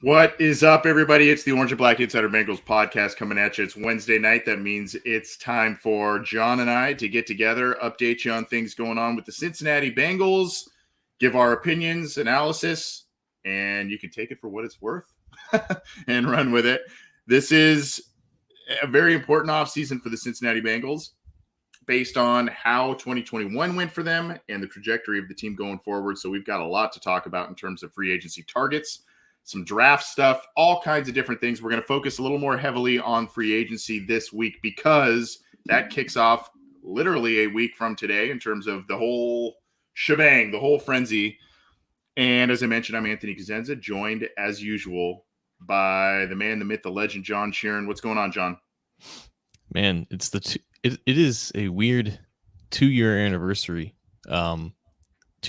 What is up, everybody? It's the Orange and Black Insider Bengals podcast coming at you. It's Wednesday night. That means it's time for John and I to get together, update you on things going on with the Cincinnati Bengals, give our opinions, analysis, and you can take it for what it's worth and run with it. This is a very important offseason for the Cincinnati Bengals based on how 2021 went for them and the trajectory of the team going forward. So we've got a lot to talk about in terms of free agency targets, some draft stuff, all kinds of different things. We're going to focus a little more heavily on free agency this week because that kicks off literally a week from today in terms of the whole shebang, the whole frenzy. And as I mentioned, I'm Anthony Cosenza, joined as usual by the man, the myth, the legend, John Sheeran. What's going on, John? Man, it is a weird 2-year anniversary. 2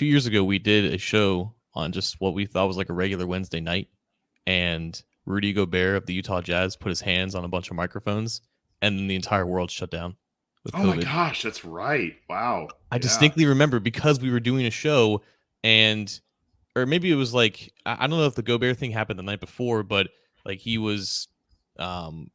years ago, we did a show on just what we thought was like a regular Wednesday night, and Rudy Gobert of the Utah Jazz put his hands on a bunch of microphones, and then the entire world shut down with COVID. Oh my gosh, that's right. Wow. I distinctly remember because we were doing a show, or maybe it was like, I don't know if the Gobert thing happened the night before, but like he was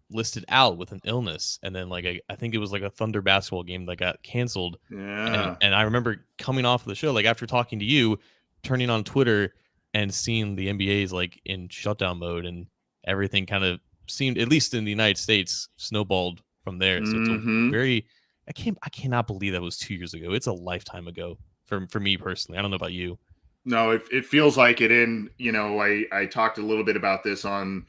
listed out with an illness, and then like I think it was like a Thunder basketball game that got canceled. Yeah. And I remember coming off of the show, like after talking to you, turning on Twitter and seeing the NBA's like in shutdown mode, and everything kind of seemed, at least in the United States, snowballed from there. So it's a very, I cannot believe that was 2 years ago. It's a lifetime ago for me personally. I don't know about you. No, it feels like it. I talked a little bit about this on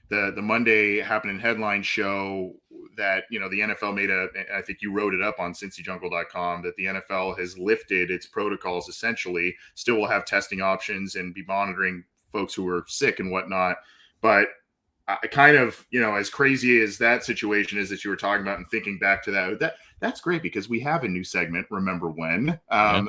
the Monday Happening Headline show that, the NFL made I think you wrote it up on cincyjungle.com, that the NFL has lifted its protocols essentially, still will have testing options and be monitoring folks who are sick and whatnot. But I kind of, as crazy as that situation is that you were talking about and thinking back to that's great because we have a new segment, Remember When,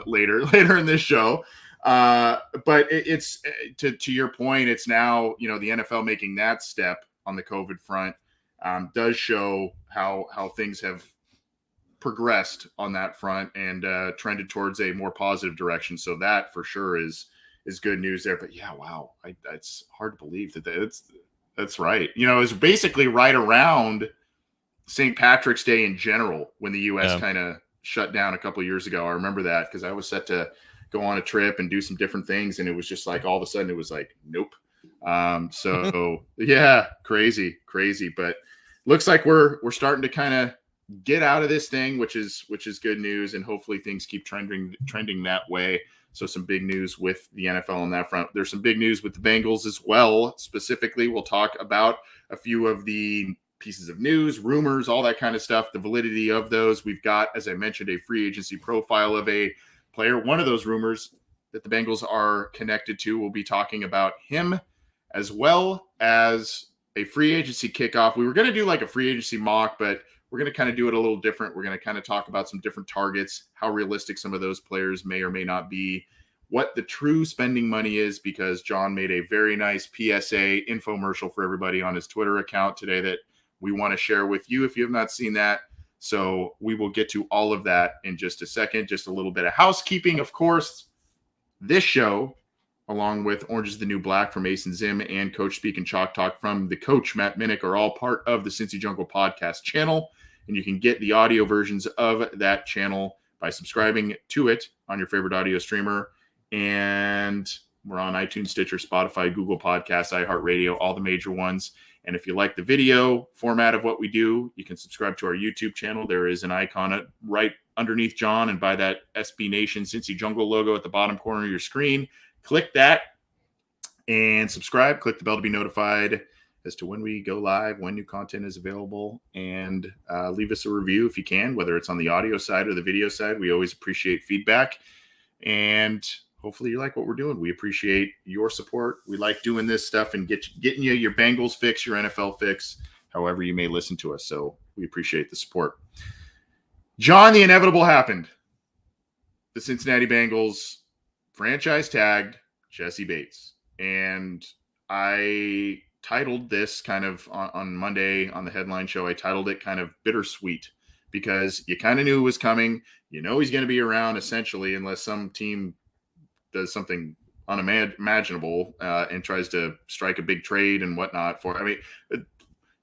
later in this show. But it's to your point, it's now, the NFL making that step on the COVID front does show how things have progressed on that front and trended towards a more positive direction. So that for sure is good news there. But yeah, wow, it's hard to believe that's right. It's basically right around St. Patrick's Day in general when the U.S. kind of shut down a couple of years ago. I remember that because I was set to go on a trip and do some different things, and it was just like all of a sudden it was like nope. So yeah, crazy, but looks like we're starting to kind of get out of this thing, which is good news, and hopefully things keep trending that way. So some big news with the NFL on that front. There's some big news with the Bengals as well. Specifically, we'll talk about a few of the pieces of news, rumors, all that kind of stuff, the validity of those. We've got, as I mentioned, a free agency profile of a player. One of those rumors that the Bengals are connected to, we'll be talking about him, as well as a free agency kickoff. We were going to do like a free agency mock, but we're going to kind of do it a little different. We're going to kind of talk about some different targets, how realistic some of those players may or may not be, what the true spending money is, because John made a very nice PSA infomercial for everybody on his Twitter account today that we want to share with you if you have not seen that. So we will get to all of that in just a second. Just a little bit of housekeeping, of course. This show, along with Orange is the New Black from Mason Zim and Coach Speak and Chalk Talk from the coach, Matt Minnick, are all part of the Cincy Jungle podcast channel. And you can get the audio versions of that channel by subscribing to it on your favorite audio streamer. And we're on iTunes, Stitcher, Spotify, Google Podcasts, iHeartRadio, all the major ones. And if you like the video format of what we do, you can subscribe to our YouTube channel. There is an icon right underneath John, and by that SB Nation Cincy Jungle logo at the bottom corner of your screen. Click that and subscribe. Click the bell to be notified as to when we go live, when new content is available, and leave us a review if you can, whether it's on the audio side or the video side. We always appreciate feedback, and hopefully you like what we're doing. We appreciate your support. We like doing this stuff and getting you your Bengals fix, your NFL fix, however you may listen to us. So we appreciate the support. John, the inevitable happened. The Cincinnati Bengals franchise tagged Jesse Bates. And I titled this kind of on Monday on the headline show. I titled it kind of bittersweet because you kind of knew it was coming. He's going to be around essentially unless some team does something unimaginable and tries to strike a big trade and whatnot for. I mean,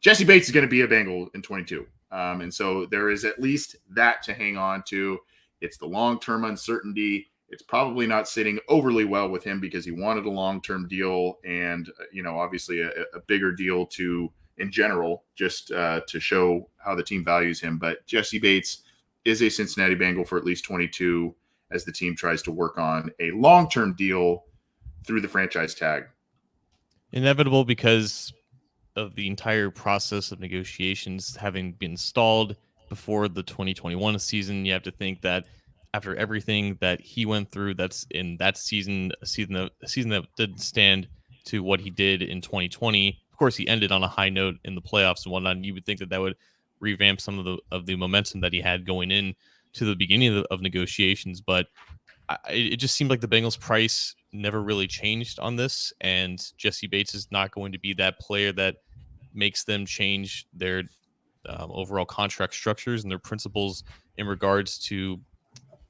Jesse Bates is going to be a Bengal in 22. And so there is at least that to hang on to. It's the long-term uncertainty. It's probably not sitting overly well with him because he wanted a long-term deal and, obviously a bigger deal in general, just to show how the team values him. But Jesse Bates is a Cincinnati Bengal for at least 22 as the team tries to work on a long-term deal through the franchise tag. Inevitable because of the entire process of negotiations having been stalled before the 2021 season. You have to think that after everything that he went through, that's in that season, a season that didn't stand to what he did in 2020. Of course, he ended on a high note in the playoffs and whatnot. And you would think that would revamp some of the momentum that he had going in to the beginning of negotiations, but it just seemed like the Bengals' price never really changed on this, and Jesse Bates is not going to be that player that makes them change their overall contract structures and their principles in regards to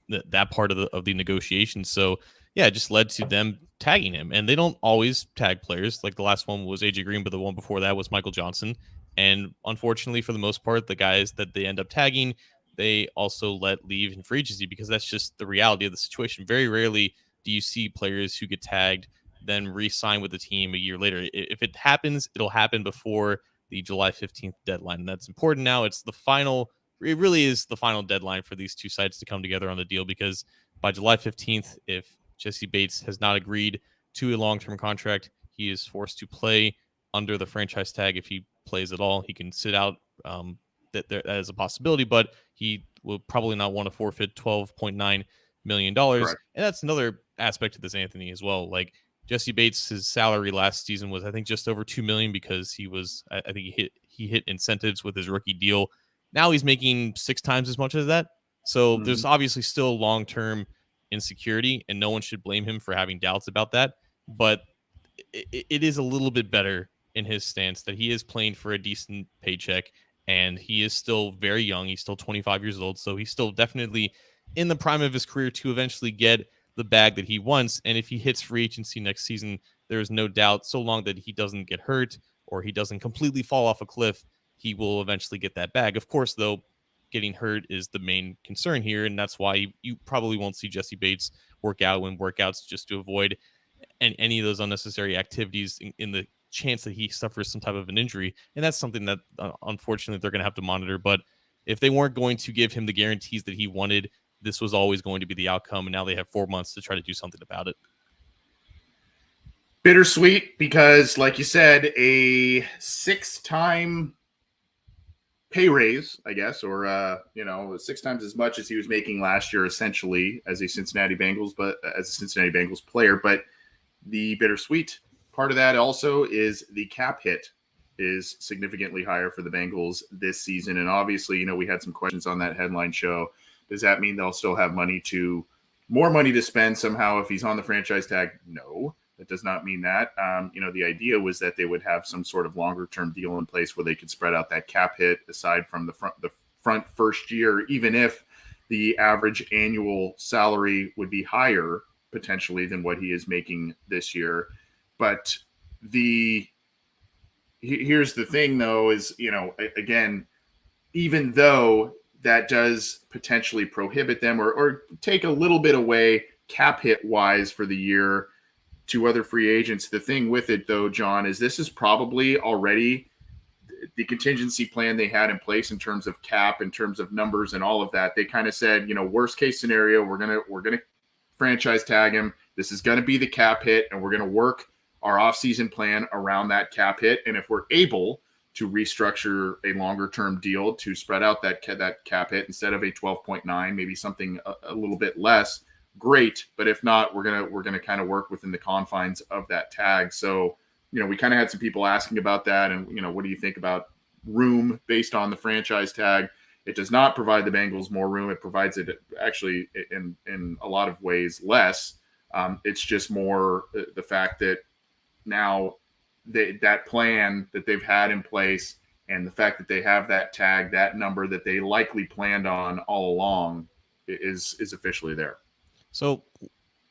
that part of the negotiation. So yeah, it just led to them tagging him, and they don't always tag players. Like the last one was AJ Green, but the one before that was Michael Johnson. And unfortunately, for the most part, the guys that they end up tagging, they also let leave in free agency because that's just the reality of the situation. Very rarely do you see players who get tagged then re-sign with the team a year later. If it happens, it'll happen before the July 15th deadline. And that's important now. It's the final, it really is the final deadline for these two sides to come together on the deal because by July 15th, if Jesse Bates has not agreed to a long-term contract, he is forced to play under the franchise tag. If he plays at all, he can sit out. That is a possibility, but he will probably not want to forfeit $12.9 million. And that's another aspect of this, Anthony, as well. Like Jesse Bates, his salary last season was, I think, just over $2 million because I think he hit incentives with his rookie deal. Now he's making 6 times as much as that. So there's obviously still long-term insecurity, and no one should blame him for having doubts about that. But it is a little bit better in his stance that he is playing for a decent paycheck, and he is still very young. He's still 25 years old, so he's still definitely in the prime of his career to eventually get the bag that he wants. And if he hits free agency next season, there is no doubt, so long that he doesn't get hurt or he doesn't completely fall off a cliff, he will eventually get that bag. Of course, though, getting hurt is the main concern here, and that's why you probably won't see Jesse Bates work out when workouts, just to avoid any of those unnecessary activities in the chance that he suffers some type of an injury. And that's something that unfortunately they're going to have to monitor. But if they weren't going to give him the guarantees that he wanted, this was always going to be the outcome. And now they have 4 months to try to do something about it. Bittersweet because, like you said, a 6-time pay raise, I guess, or 6 times as much as he was making last year, essentially, as a Cincinnati Bengals player. But the bittersweet part of that also is the cap hit is significantly higher for the Bengals this season. And obviously, we had some questions on that headline show. Does that mean they'll still have more money to spend somehow if he's on the franchise tag? No, that does not mean that. The idea was that they would have some sort of longer term deal in place where they could spread out that cap hit aside from the front first year, even if the average annual salary would be higher potentially than what he is making this year. But here's the thing, though, is, again, even though that does potentially prohibit them or take a little bit away cap hit wise for the year to other free agents, the thing with it, though, John, is this is probably already the contingency plan they had in place in terms of cap, in terms of numbers and all of that. They kind of said, worst case scenario, we're gonna franchise tag him. This is going to be the cap hit, and we're going to work our offseason plan around that cap hit. And if we're able to restructure a longer-term deal to spread out that cap hit instead of a 12.9, maybe something a little bit less, great. But if not, we're gonna kind of work within the confines of that tag. So, we kind of had some people asking about that, and what do you think about room based on the franchise tag? It does not provide the Bengals more room. It provides it actually in a lot of ways less. It's just more the fact that now that plan that they've had in place and the fact that they have that tag, that number that they likely planned on all along is officially there. So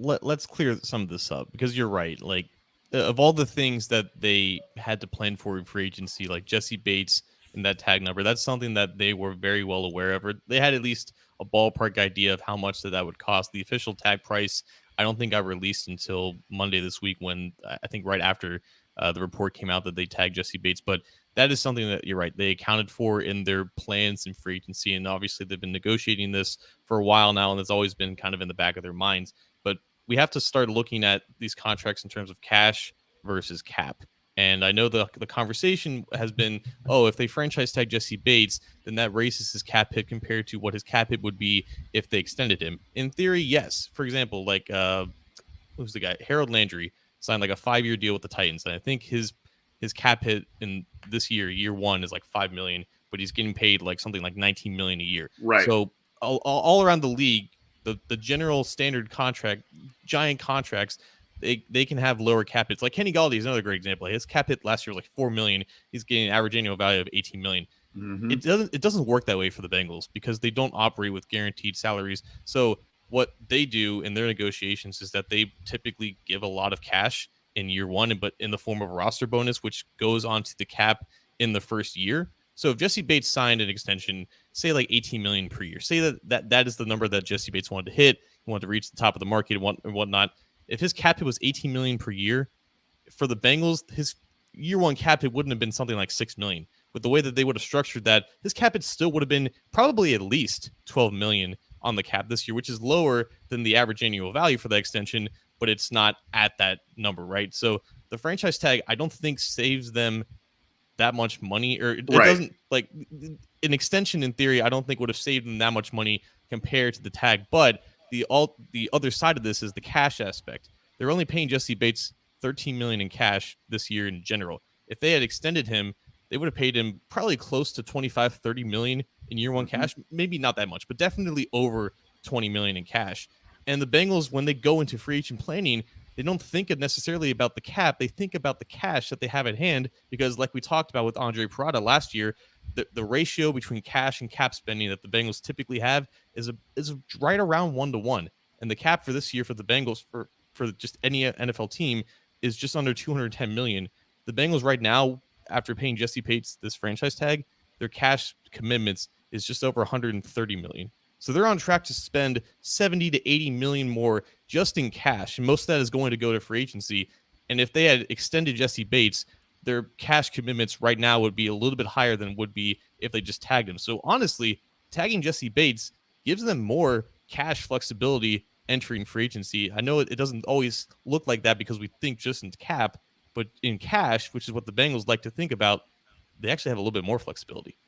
let's clear some of this up, because you're right. Like, of all the things that they had to plan for in free agency, like Jesse Bates and that tag number, that's something that they were very well aware of. Or they had at least a ballpark idea of how much that would cost. The official tag price, I don't think got released until Monday this week, when I think right after the report came out that they tagged Jesse Bates. But that is something that, you're right, they accounted for in their plans in free agency. And obviously they've been negotiating this for a while now, and it's always been kind of in the back of their minds. But we have to start looking at these contracts in terms of cash versus cap. And I know the conversation has been, oh, if they franchise tag Jesse Bates, then that raises his cap hit compared to what his cap hit would be if they extended him. In theory, yes. For example, like who's the guy? Harold Landry signed like a 5-year deal with the Titans, and I think his cap hit in this year one, is like 5 million, but he's getting paid like something like 19 million a year. Right. So all around the league, the general standard contract, giant contracts, they can have lower cap hits. Like Kenny Galladay is another great example. His cap hit last year was like 4 million. He's getting an average annual value of 18 million. Mm-hmm. It doesn't work that way for the Bengals, because they don't operate with guaranteed salaries. So what they do in their negotiations is that they typically give a lot of cash in year one, but in the form of a roster bonus, which goes onto the cap in the first year. So if Jesse Bates signed an extension, say like 18 million per year, say that is the number that Jesse Bates wanted to hit, he wanted to reach the top of the market and whatnot. If his cap hit was 18 million per year for the Bengals, his year one cap hit wouldn't have been something like 6 million. With the way that they would have structured that, his cap hit still would have been probably at least 12 million on the cap this year, which is lower than the average annual value for that extension, but it's not at that number, right? So the franchise tag, I don't think, saves them that much money, or it Right. doesn't, like, an extension in theory, I don't think would have saved them that much money compared to the tag. But the other side of this is the cash aspect. They're only paying Jesse Bates 13 million in cash this year in general. If they had extended him, they would have paid him probably close to 25, 30 million in year one Mm-hmm. cash. Maybe not that much, but definitely over 20 million in cash. And the Bengals, when they go into free agent planning, they don't think necessarily about the cap. They think about the cash that they have at hand, because, like we talked about with Andre Parada last year, the ratio between cash and cap spending that the Bengals typically have is right around 1-to-1. And the cap for this year for the Bengals, for just any NFL team, is just under 210 million. The Bengals right now, after paying Jesse Bates this franchise tag, their cash commitments is just over 130 million. So they're on track to spend 70 to 80 million more just in cash. And most of that is going to go to free agency. And if they had extended Jesse Bates, their cash commitments right now would be a little bit higher than would be if they just tagged him. So honestly, tagging Jesse Bates gives them more cash flexibility entering free agency. I know it doesn't always look like that, because we think just in cap, but in cash, which is what the Bengals like to think about, they actually have a little bit more flexibility.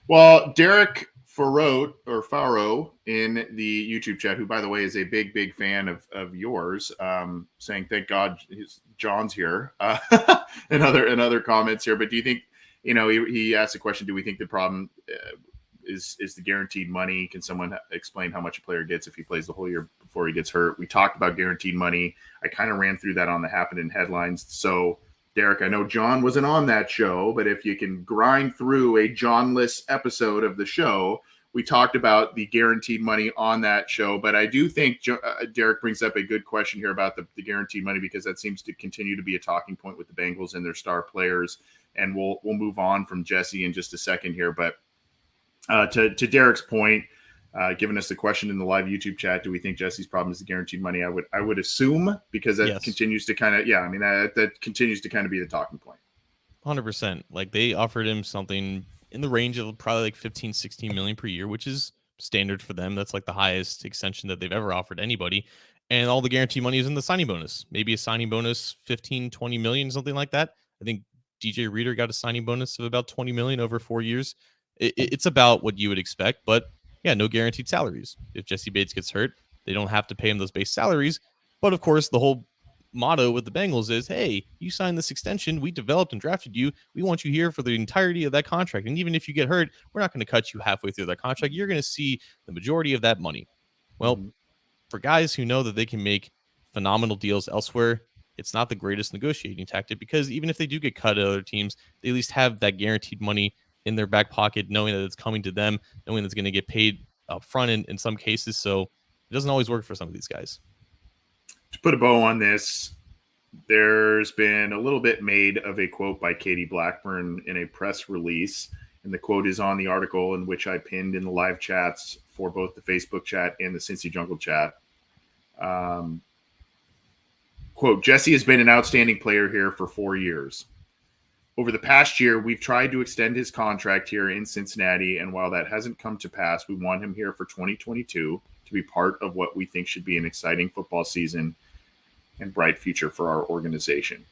Well, Derek Faro in the YouTube chat, who, by the way, is a big fan of yours, saying, thank God John's here, and other comments here. But do you think, he asked the question, do we think the problem is the guaranteed money? Can someone explain how much a player gets if he plays the whole year before he gets hurt? We talked about guaranteed money. I kind of ran through that on the Happening headlines. So, Derek, I know John wasn't on that show, but if you can grind through a John-less episode of the show, we talked about the guaranteed money on that show. But I do think Derek brings up a good question here about the guaranteed money, because that seems to continue to be a talking point with the Bengals and their star players. And we'll move on from Jesse in just a second here. But to Derek's point, giving us the question in the live YouTube chat, do we think Jesse's problem is the guaranteed money? I would assume, because that continues to kind of, that continues to kind of be the talking point. 100%. Like, they offered him something in the range of probably like 15, 16 million per year, which is standard for them. That's like the highest extension that they've ever offered anybody. And all the guarantee money is in the signing bonus. Maybe a signing bonus, 15, 20 million, something like that. I think DJ Reader got a signing bonus of about 20 million over 4 years. It's about what you would expect, but yeah, no guaranteed salaries. If Jesse Bates gets hurt, they don't have to pay him those base salaries. But of course, the whole motto with the Bengals is, hey, you signed this extension, we developed and drafted you, we want you here for the entirety of that contract. And even if you get hurt, we're not going to cut you halfway through that contract. You're going to see the majority of that money. Well, for guys who know that they can make phenomenal deals elsewhere, it's not the greatest negotiating tactic, because even if they do get cut at other teams, they at least have that guaranteed money in their back pocket, knowing that it's coming to them, knowing that it's going to get paid up front in some cases. So it doesn't always work for some of these guys. To put a bow on this, there's been a little bit made of a quote by Katie Blackburn in a press release. And the quote is on the article in which I pinned in the live chats for both the Facebook chat and the Cincy Jungle chat. Um, Quote, Jesse has been an outstanding player here for 4 years. Over the past year, we've tried to extend his contract here in Cincinnati, and while that hasn't come to pass, we want him here for 2022 to be part of what we think should be an exciting football season and bright future for our organization.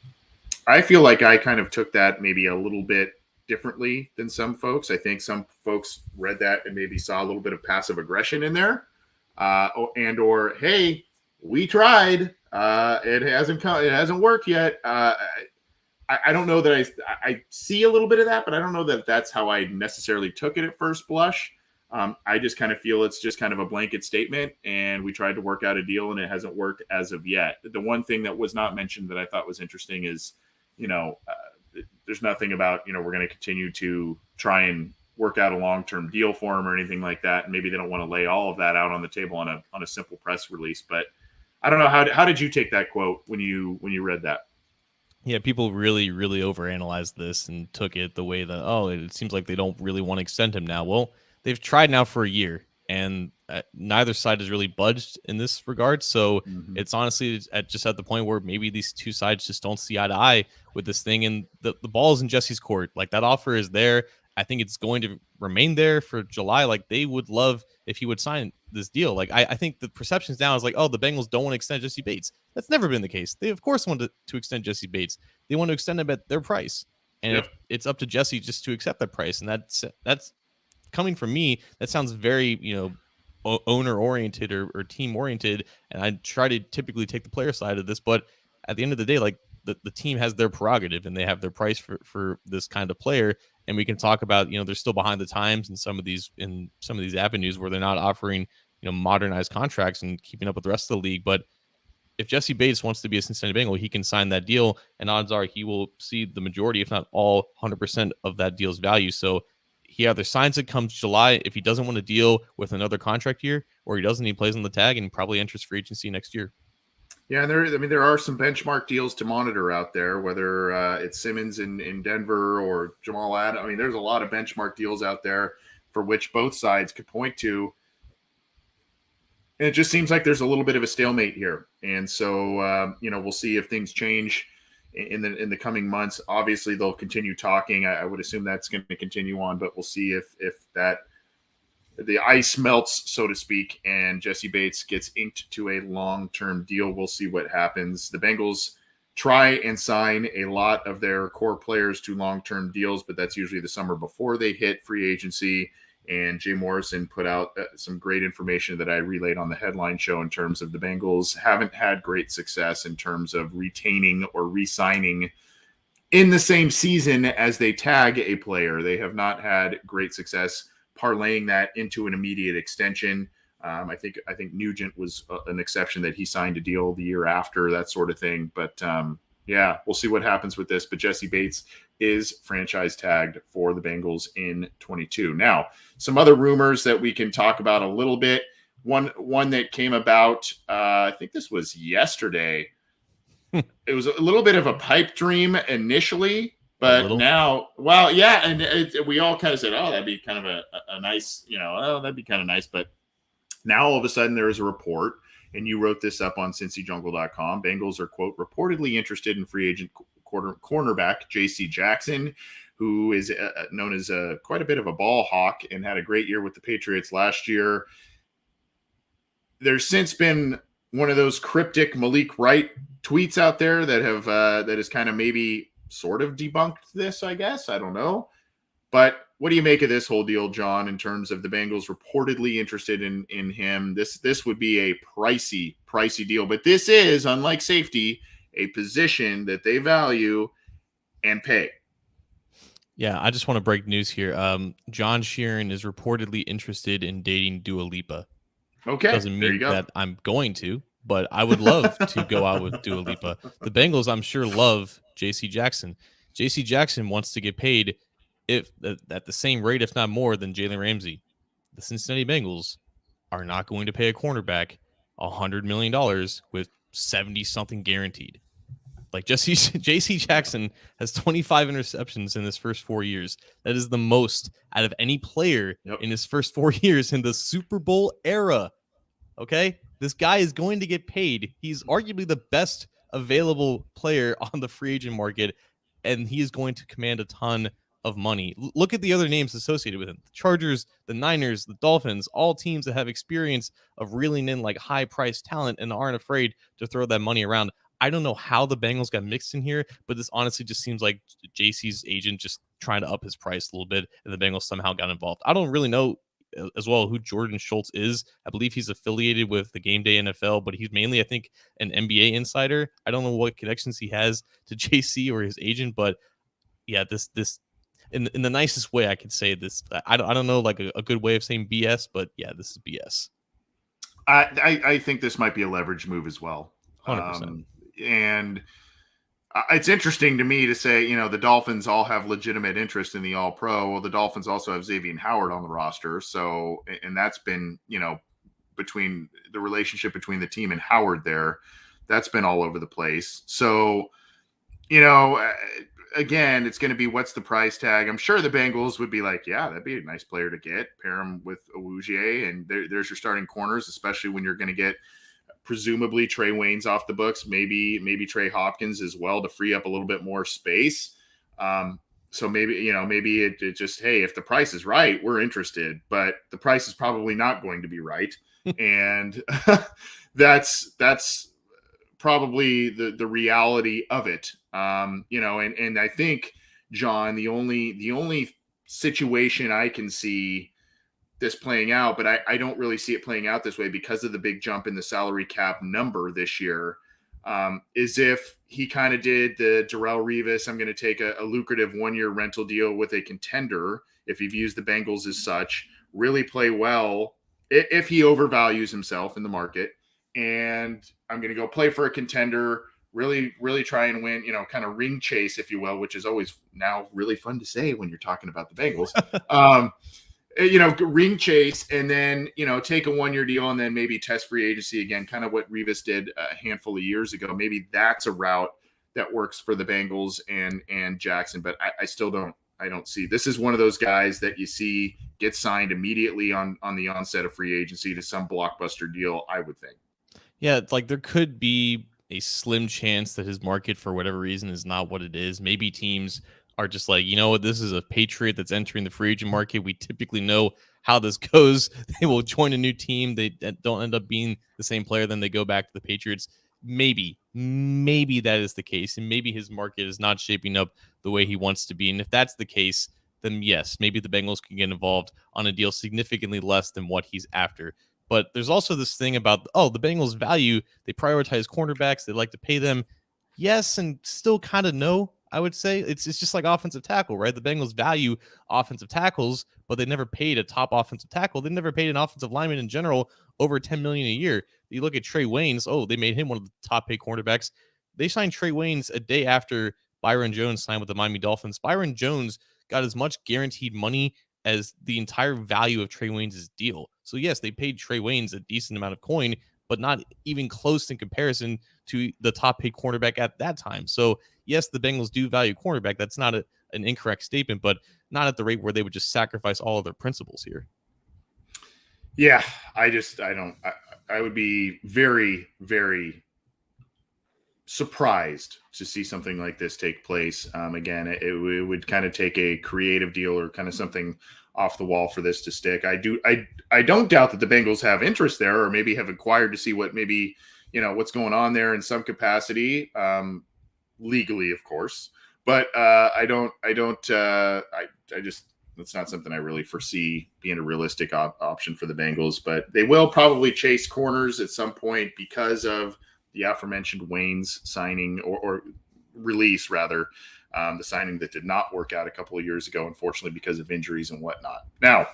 I feel like I kind of took that maybe a little bit differently than some folks. I think some folks read that and maybe saw a little bit of passive aggression in there, or hey, we tried. It hasn't come. It hasn't worked yet. I don't know that I see a little bit of that, but I don't know that that's how I necessarily took it at first blush. I just kind of feel it's just kind of a blanket statement, and we tried to work out a deal, and it hasn't worked as of yet. The one thing that was not mentioned that I thought was interesting is, there's nothing about, we're going to continue to try and work out a long-term deal for him or anything like that. And maybe they don't want to lay all of that out on the table on a simple press release. But I don't know, how did you take that quote when you read that? Yeah, people really, really overanalyzed this and took it the way that, it seems like they don't really want to extend him now. Well, they've tried now for a year, and neither side has really budged in this regard. So it's honestly at the point where maybe these two sides just don't see eye to eye with this thing. And the ball is in Jesse's court. Like, that offer is there. I think it's going to remain there for July. Like, they would love if he would sign this deal. Like, I think the perceptions now is like, the Bengals don't want to extend Jesse Bates. That's never been the case. They of course want to extend Jesse Bates. They want to extend him at their price. And if it's up to Jesse just to accept that price, and that's coming from me, that sounds very, owner oriented or team oriented. And I try to typically take the player side of this, but at the end of the day, like, the team has their prerogative and they have their price for this kind of player. And we can talk about, they're still behind the times in some of these avenues where they're not offering, modernized contracts and keeping up with the rest of the league. But if Jesse Bates wants to be a Cincinnati Bengal, he can sign that deal, and odds are he will see the majority, if not all, 100% of that deal's value. So he either signs it comes July if he doesn't want to deal with another contract year, or he doesn't. He plays on the tag and probably enters free agency next year. Yeah, there are some benchmark deals to monitor out there, whether it's Simmons in Denver or Jamal Adams. I mean, there's a lot of benchmark deals out there for which both sides could point to. And it just seems like there's a little bit of a stalemate here. And so, we'll see if things change in the coming months. Obviously, they'll continue talking. I would assume that's going to continue on, but we'll see if that the ice melts, so to speak, and Jesse Bates gets inked to a long-term deal. We'll see what happens. The Bengals try and sign a lot of their core players to long-term deals, but that's usually the summer before they hit free agency. And Jay Morrison put out some great information that I relayed on the headline show in terms of the Bengals haven't had great success in terms of retaining or re-signing in the same season as they tag a player. They have not had great success parlaying that into an immediate extension. I think Nugent was an exception that he signed a deal the year after, that sort of thing. But we'll see what happens with this. But Jesse Bates is franchise tagged for the Bengals in 22. Now, some other rumors that we can talk about a little bit. One that came about, I think this was yesterday. It was a little bit of a pipe dream initially. But now, well, yeah, and we all kind of said, that'd be kind of a nice, that'd be kind of nice. But now all of a sudden there is a report, and you wrote this up on cincyjungle.com. Bengals are, quote, reportedly interested in free agent cornerback J.C. Jackson, who is known as quite a bit of a ball hawk and had a great year with the Patriots last year. There's since been one of those cryptic Malik Wright tweets out there that have that is kind of maybe sort of debunked this, I guess. I don't know. But what do you make of this whole deal, John, in terms of the Bengals reportedly interested in him? This would be a pricey deal. But this is, unlike safety, a position that they value and pay. Yeah, I just want to break news here. John Sheeran is reportedly interested in dating Dua Lipa. Okay, doesn't mean that I'm going to, but I would love to go out with Dua Lipa. The Bengals, I'm sure, love J.C. Jackson. J.C. Jackson wants to get paid at the same rate, if not more, than Jalen Ramsey. The Cincinnati Bengals are not going to pay a cornerback $100 million with 70 something guaranteed. Like JC Jackson has 25 interceptions in his first 4 years. That is the most out of any player in his first 4 years in the Super Bowl era. Okay? This guy is going to get paid. He's arguably the best available player on the free agent market, and he is going to command a ton of money. Look at the other names associated with him. The Chargers, the Niners, the Dolphins, all teams that have experience of reeling in like high-priced talent and aren't afraid to throw that money around. I don't know how the Bengals got mixed in here, but this honestly just seems like JC's agent just trying to up his price a little bit, and the Bengals somehow got involved. I don't really know as well who Jordan Schultz is. I believe he's affiliated with the Game Day NFL, but he's mainly, I think, an NBA insider. I don't know what connections he has to JC or his agent, but yeah, this in the nicest way I could say this. I don't know like a good way of saying BS, but yeah, this is BS. I think this might be a leverage move as well. 100%. And it's interesting to me to say, you know, the Dolphins all have legitimate interest in the All Pro. Well, the Dolphins also have Xavier Howard on the roster. So, and that's been, you know, between the relationship between the team and Howard there, that's been all over the place. So, you know, again, it's going to be what's the price tag. I'm sure the Bengals would be like, yeah, that'd be a nice player to get. Pair him with Awuzie, and there's your starting corners, especially when you're going to get presumably Trey Wayne's off the books, maybe Trey Hopkins as well to free up a little bit more space. So maybe, you know, maybe it just, hey, if the price is right, we're interested, but the price is probably not going to be right. And that's probably the reality of it. You know, and I think, John, the only situation I can see this playing out, but I don't really see it playing out this way because of the big jump in the salary cap number this year, is if he kind of did the Darrelle Revis, I'm going to take a lucrative 1-year rental deal with a contender, if he views the Bengals as such, really play well, if he overvalues himself in the market, and I'm going to go play for a contender, really try and win, you know, kind of ring chase, if you will, which is always now really fun to say when you're talking about the Bengals. You know, ring chase, and then, you know, take a 1-year deal and then maybe test free agency again, kind of what Revis did a handful of years ago. Maybe that's a route that works for the Bengals and Jackson, but I still don't see. This is one of those guys that you see get signed immediately on the onset of free agency to some blockbuster deal, I would think. Yeah, like there could be a slim chance that his market, for whatever reason, is not what it is. Maybe teams are just like, you know what, this is a Patriot that's entering the free agent market. We typically know how this goes. They will join a new team. They don't end up being the same player. Then they go back to the Patriots. Maybe that is the case. And maybe his market is not shaping up the way he wants to be. And if that's the case, then yes, maybe the Bengals can get involved on a deal significantly less than what he's after. But there's also this thing about, the Bengals value, they prioritize cornerbacks. They like to pay them. Yes, and still kind of no, I would say. It's just like offensive tackle, right? The Bengals value offensive tackles, but they never paid a top offensive tackle. They never paid an offensive lineman in general over $10 million a year. You look at Trey Waynes, they made him one of the top paid cornerbacks. They signed Trey Waynes a day after Byron Jones signed with the Miami Dolphins. Byron Jones got as much guaranteed money as the entire value of Trey Waynes' deal. So yes, they paid Trey Waynes a decent amount of coin, but not even close in comparison to the top paid cornerback at that time. So yes, the Bengals do value cornerback. That's not an incorrect statement, but not at the rate where they would just sacrifice all of their principles here. Yeah, I would be very, very surprised to see something like this take place. Again, it would kind of take a creative deal or kind of something off the wall for this to stick. I don't doubt that the Bengals have interest there, or maybe have inquired to see what maybe, you know, what's going on there in some capacity, legally, of course. But I just, that's not something I really foresee being a realistic option for the Bengals. But they will probably chase corners at some point because of the aforementioned Wayne's signing or release, rather, the signing that did not work out a couple of years ago, unfortunately, because of injuries and whatnot. Now,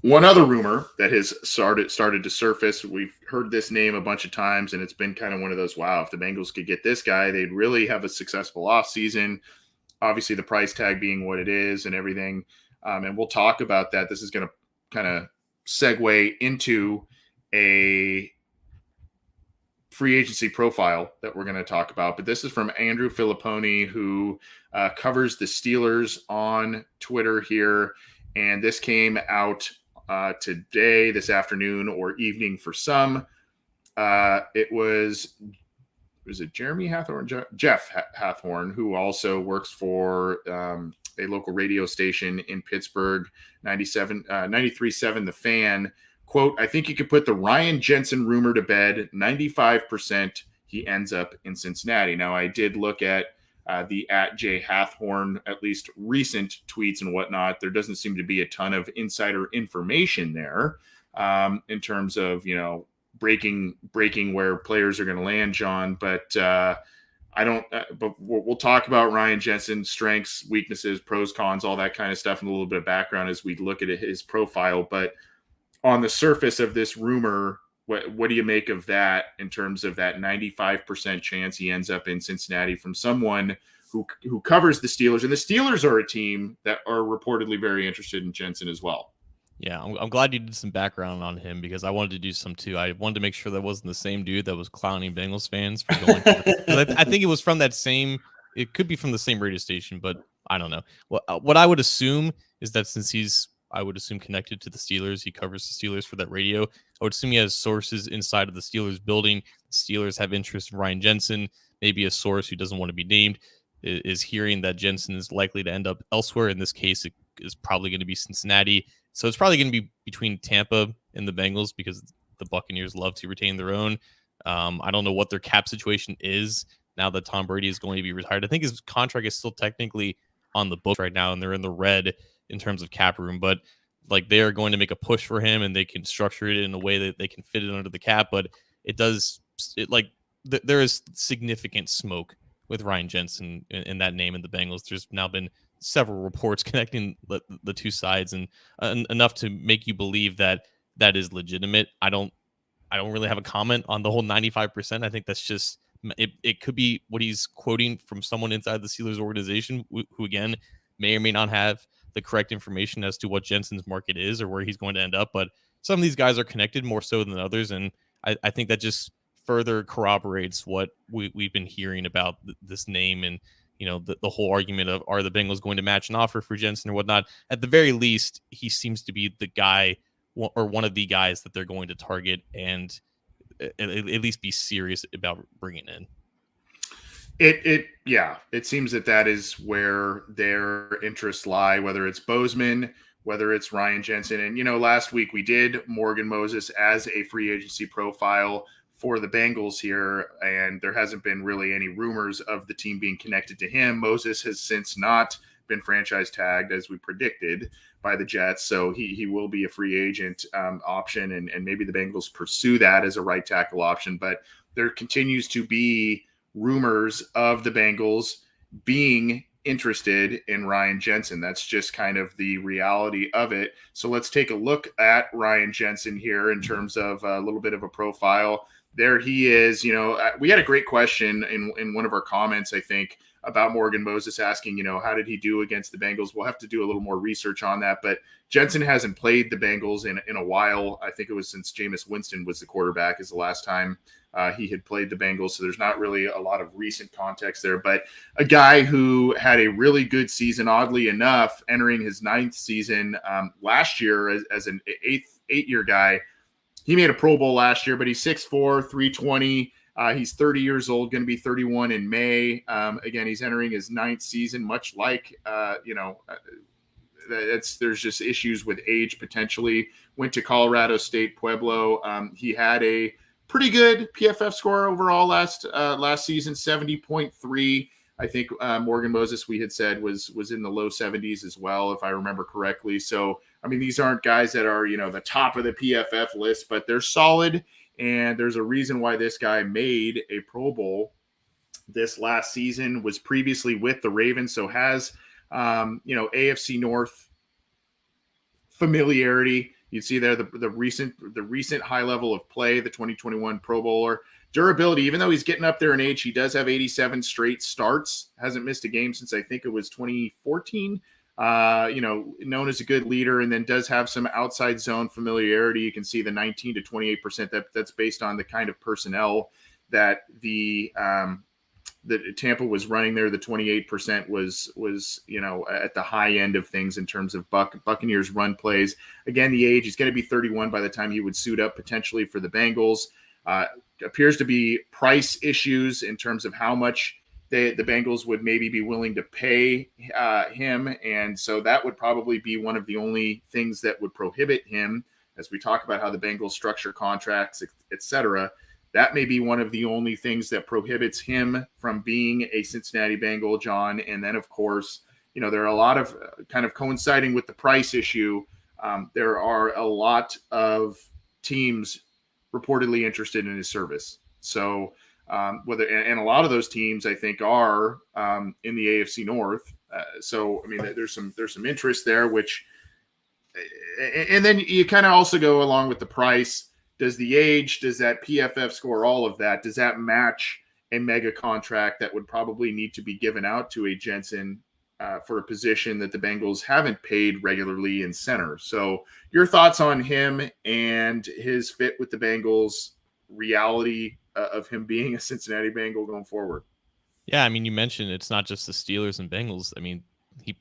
one other rumor that has started to surface, we've heard this name a bunch of times, and it's been kind of one of those, wow, if the Bengals could get this guy, they'd really have a successful offseason. Obviously, the price tag being what it is and everything. And we'll talk about that. This is going to kind of segue into a free agency profile that we're going to talk about, but this is from Andrew Filipponi, who covers the Steelers on Twitter here. And this came out today, this afternoon or evening for some. It was it Jeremy Hathorn? Jeff Hathorn, who also works for a local radio station in Pittsburgh, 93.7 The Fan. Quote, I think you could put the Ryan Jensen rumor to bed. 95% he ends up in Cincinnati. Now, I did look at the @J Hathorn, at least recent tweets and whatnot. There doesn't seem to be a ton of insider information there in terms of, breaking where players are going to land, John. But I don't. But we'll talk about Ryan Jensen's strengths, weaknesses, pros, cons, all that kind of stuff, and a little bit of background as we look at his profile. But on the surface of this rumor, what do you make of that in terms of that 95% chance he ends up in Cincinnati from someone who covers the Steelers? And the Steelers are a team that are reportedly very interested in Jensen as well. Yeah, I'm glad you did some background on him because I wanted to do some too. I wanted to make sure that wasn't the same dude that was clowning Bengals fans for going. I think it was from that same. It could be from the same radio station, but I don't know. What I would assume is that since I would assume connected to the Steelers, he covers the Steelers for that radio. I would assume he has sources inside of the Steelers building. The Steelers have interest in Ryan Jensen. Maybe a source who doesn't want to be named is hearing that Jensen is likely to end up elsewhere. In this case, it is probably going to be Cincinnati. So it's probably going to be between Tampa and the Bengals because the Buccaneers love to retain their own. I don't know what their cap situation is now that Tom Brady is going to be retired. I think his contract is still technically on the books right now, and they're in the red in terms of cap room. But like they are going to make a push for him, and they can structure it in a way that they can fit it under the cap. But there is significant smoke with Ryan Jensen in that name in the Bengals. There's now been several reports connecting the two sides and enough to make you believe that is legitimate. I don't really have a comment on the whole 95%. I think that's just it could be what he's quoting from someone inside the Steelers organization who again may or may not have the correct information as to what Jensen's market is or where he's going to end up. But some of these guys are connected more so than others, and I think that just further corroborates what we've been hearing about this name and the whole argument of are the Bengals going to match an offer for Jensen or whatnot. At the very least, he seems to be the guy or one of the guys that they're going to target and at least be serious about bringing in. It seems that is where their interests lie, whether it's Bozeman, whether it's Ryan Jensen. And, last week we did Morgan Moses as a free agency profile for the Bengals here, and there hasn't been really any rumors of the team being connected to him. Moses has since not been franchise tagged as we predicted by the Jets, so he will be a free agent option, and maybe the Bengals pursue that as a right tackle option. But there continues to be rumors of the Bengals being interested in Ryan Jensen. That's just kind of the reality of it. So let's take a look at Ryan Jensen here in terms of a little bit of a profile. There he is. We had a great question in one of our comments, I think, about Morgan Moses asking, how did he do against the Bengals? We'll have to do a little more research on that. But Jensen hasn't played the Bengals in a while. I think it was since Jameis Winston was the quarterback is the last time he had played the Bengals. So there's not really a lot of recent context there. But a guy who had a really good season, oddly enough, entering his 9th season last year as an eight-year guy. He made a Pro Bowl last year, but he's 6'4", 320. He's 30 years old, going to be 31 in May. Again, he's entering his 9th season, much like, there's just issues with age potentially. Went to Colorado State Pueblo. He had a pretty good PFF score overall last season, 70.3. I think Morgan Moses, we had said, was in the low 70s as well, if I remember correctly. So, I mean, these aren't guys that are, the top of the PFF list, but they're solid. And there's a reason why this guy made a Pro Bowl this last season, was previously with the Ravens. So has, AFC North familiarity. You see there the recent high level of play, the 2021 Pro Bowler. Durability, even though he's getting up there in age, he does have 87 straight starts. Hasn't missed a game since I think it was 2014. Known as a good leader, and then does have some outside zone familiarity. You can see the 19 to 28% that's based on the kind of personnel that that Tampa was running there. The 28% was at the high end of things in terms of Buccaneers run plays. Again, the age, he's going to be 31 by the time he would suit up potentially for the Bengals. Appears to be price issues in terms of how much the Bengals would maybe be willing to pay him, and so that would probably be one of the only things that would prohibit him, as we talk about how the Bengals structure contracts, etc. That may be one of the only things that prohibits him from being a Cincinnati Bengal, John. And then, of course, there are a lot of kind of coinciding with the price issue. There are a lot of teams reportedly interested in his service. So and a lot of those teams, I think, are in the AFC North. So I mean, there's some interest there, which, and then you kind of also go along with the price. Does the age, does that PFF score, all of that, does that match a mega contract that would probably need to be given out to a Jensen for a position that the Bengals haven't paid regularly in center? So your thoughts on him and his fit with the Bengals, reality of him being a Cincinnati Bengal going forward? Yeah, I mean, you mentioned it's not just the Steelers and Bengals. I mean, he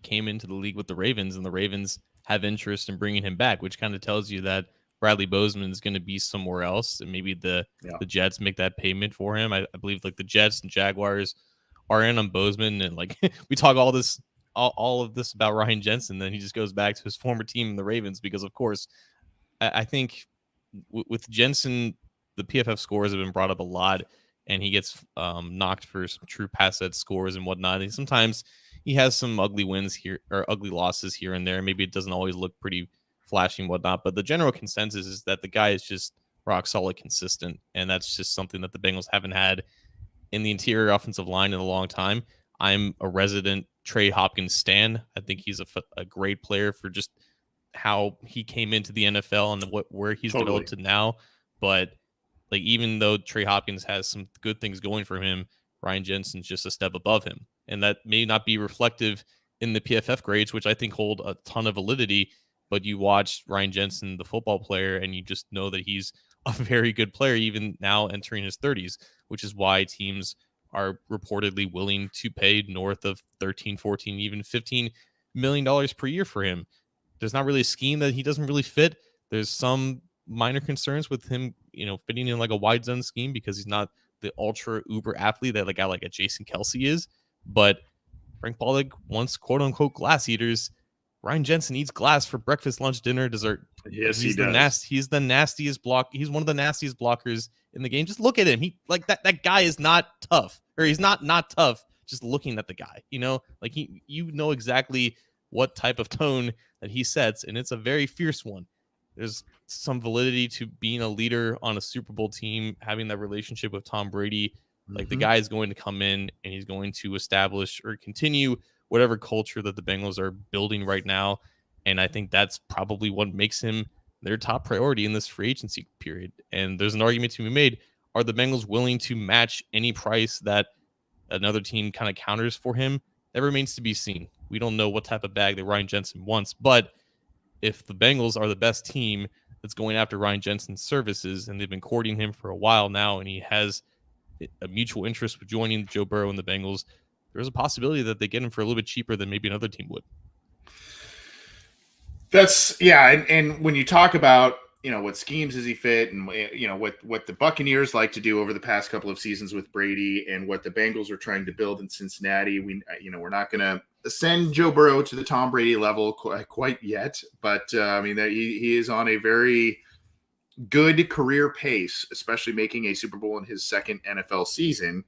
came into the league with the Ravens, and the Ravens have interest in bringing him back, which kind of tells you that Bradley Bozeman is going to be somewhere else, and maybe the Jets make that payment for him. I believe like the Jets and Jaguars are in on Bozeman, and like we talk all of this about Ryan Jensen, then he just goes back to his former team, the Ravens, because of course I think with Jensen, the PFF scores have been brought up a lot, and he gets knocked for some true pass set scores and whatnot. And sometimes he has some ugly wins here or ugly losses here and there. Maybe it doesn't always look pretty flashy and whatnot, but the general consensus is that the guy is just rock solid consistent, and that's just something that the Bengals haven't had in the interior offensive line in a long time. I'm a resident Trey Hopkins stan. I think he's a great player for just how he came into the NFL and where he's developed to now. But like, even though Trey Hopkins has some good things going for him, Ryan Jensen's just a step above him, and that may not be reflective in the PFF grades, which I think hold a ton of validity. But you watch Ryan Jensen, the football player, and you just know that he's a very good player, even now entering his 30s, which is why teams are reportedly willing to pay north of 13, 14, even $15 million per year for him. There's not really a scheme that he doesn't really fit. There's some minor concerns with him, fitting in like a wide zone scheme because he's not the ultra uber athlete that a guy like a Jason Kelsey is. But Frank Pollack wants quote unquote glass eaters. Ryan Jensen eats glass for breakfast, lunch, dinner, dessert. Yes, he does. He's the nastiest He's one of the nastiest blockers in the game. Just look at him. He like that guy is not tough, or he's not tough. Just looking at the guy, like you know exactly what type of tone that he sets, and it's a very fierce one. There's some validity to being a leader on a Super Bowl team, having that relationship with Tom Brady. Like the guy is going to come in and he's going to establish or continue whatever culture that the Bengals are building right now. And I think that's probably what makes him their top priority in this free agency period. And there's an argument to be made. Are the Bengals willing to match any price that another team kind of counters for him? That remains to be seen. We don't know what type of bag that Ryan Jensen wants, but if the Bengals are the best team that's going after Ryan Jensen's services, and they've been courting him for a while now, and he has a mutual interest with joining Joe Burrow and the Bengals, there's a possibility that they get him for a little bit cheaper than maybe another team would. And when you talk about what schemes does he fit, and what the Buccaneers like to do over the past couple of seasons with Brady, and what the Bengals are trying to build in Cincinnati, we're not going to send Joe Burrow to the Tom Brady level quite yet, but I mean that he is on a very good career pace, especially making a Super Bowl in his second NFL season.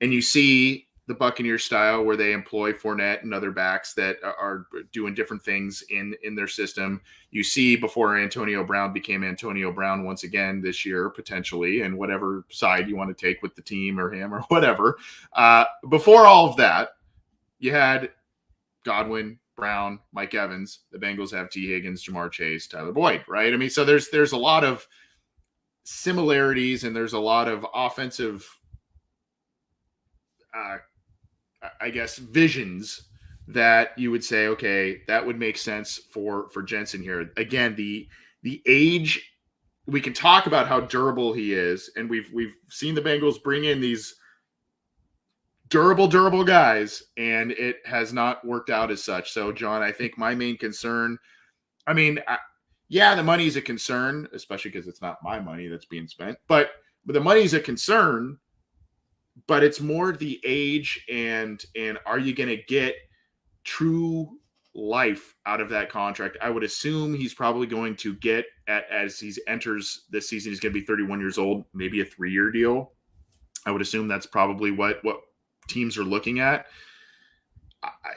And you see the Buccaneers style where they employ Fournette and other backs that are doing different things in their system. You see before Antonio Brown became Antonio Brown once again this year, potentially, and whatever side you want to take with the team or him or whatever. Before all of that, you had Godwin, Brown, Mike Evans. The Bengals have T. Higgins, Jamar Chase, Tyler Boyd, right? I mean, so there's a lot of similarities, and there's a lot of offensive visions that you would say, okay, that would make sense for Jensen here. Again, the age we can talk about how durable he is, and we've seen the Bengals bring in these durable guys, and it has not worked out as such. So, John, I think my main concern, I mean, yeah, the money is a concern, especially because it's not my money that's being spent, but the money is a concern, but it's more the age and are you going to get true life out of that contract? I would assume he's probably going to get as he enters this season, he's going to be 31 years old, maybe a 3-year deal. I would assume that's probably what teams are looking at.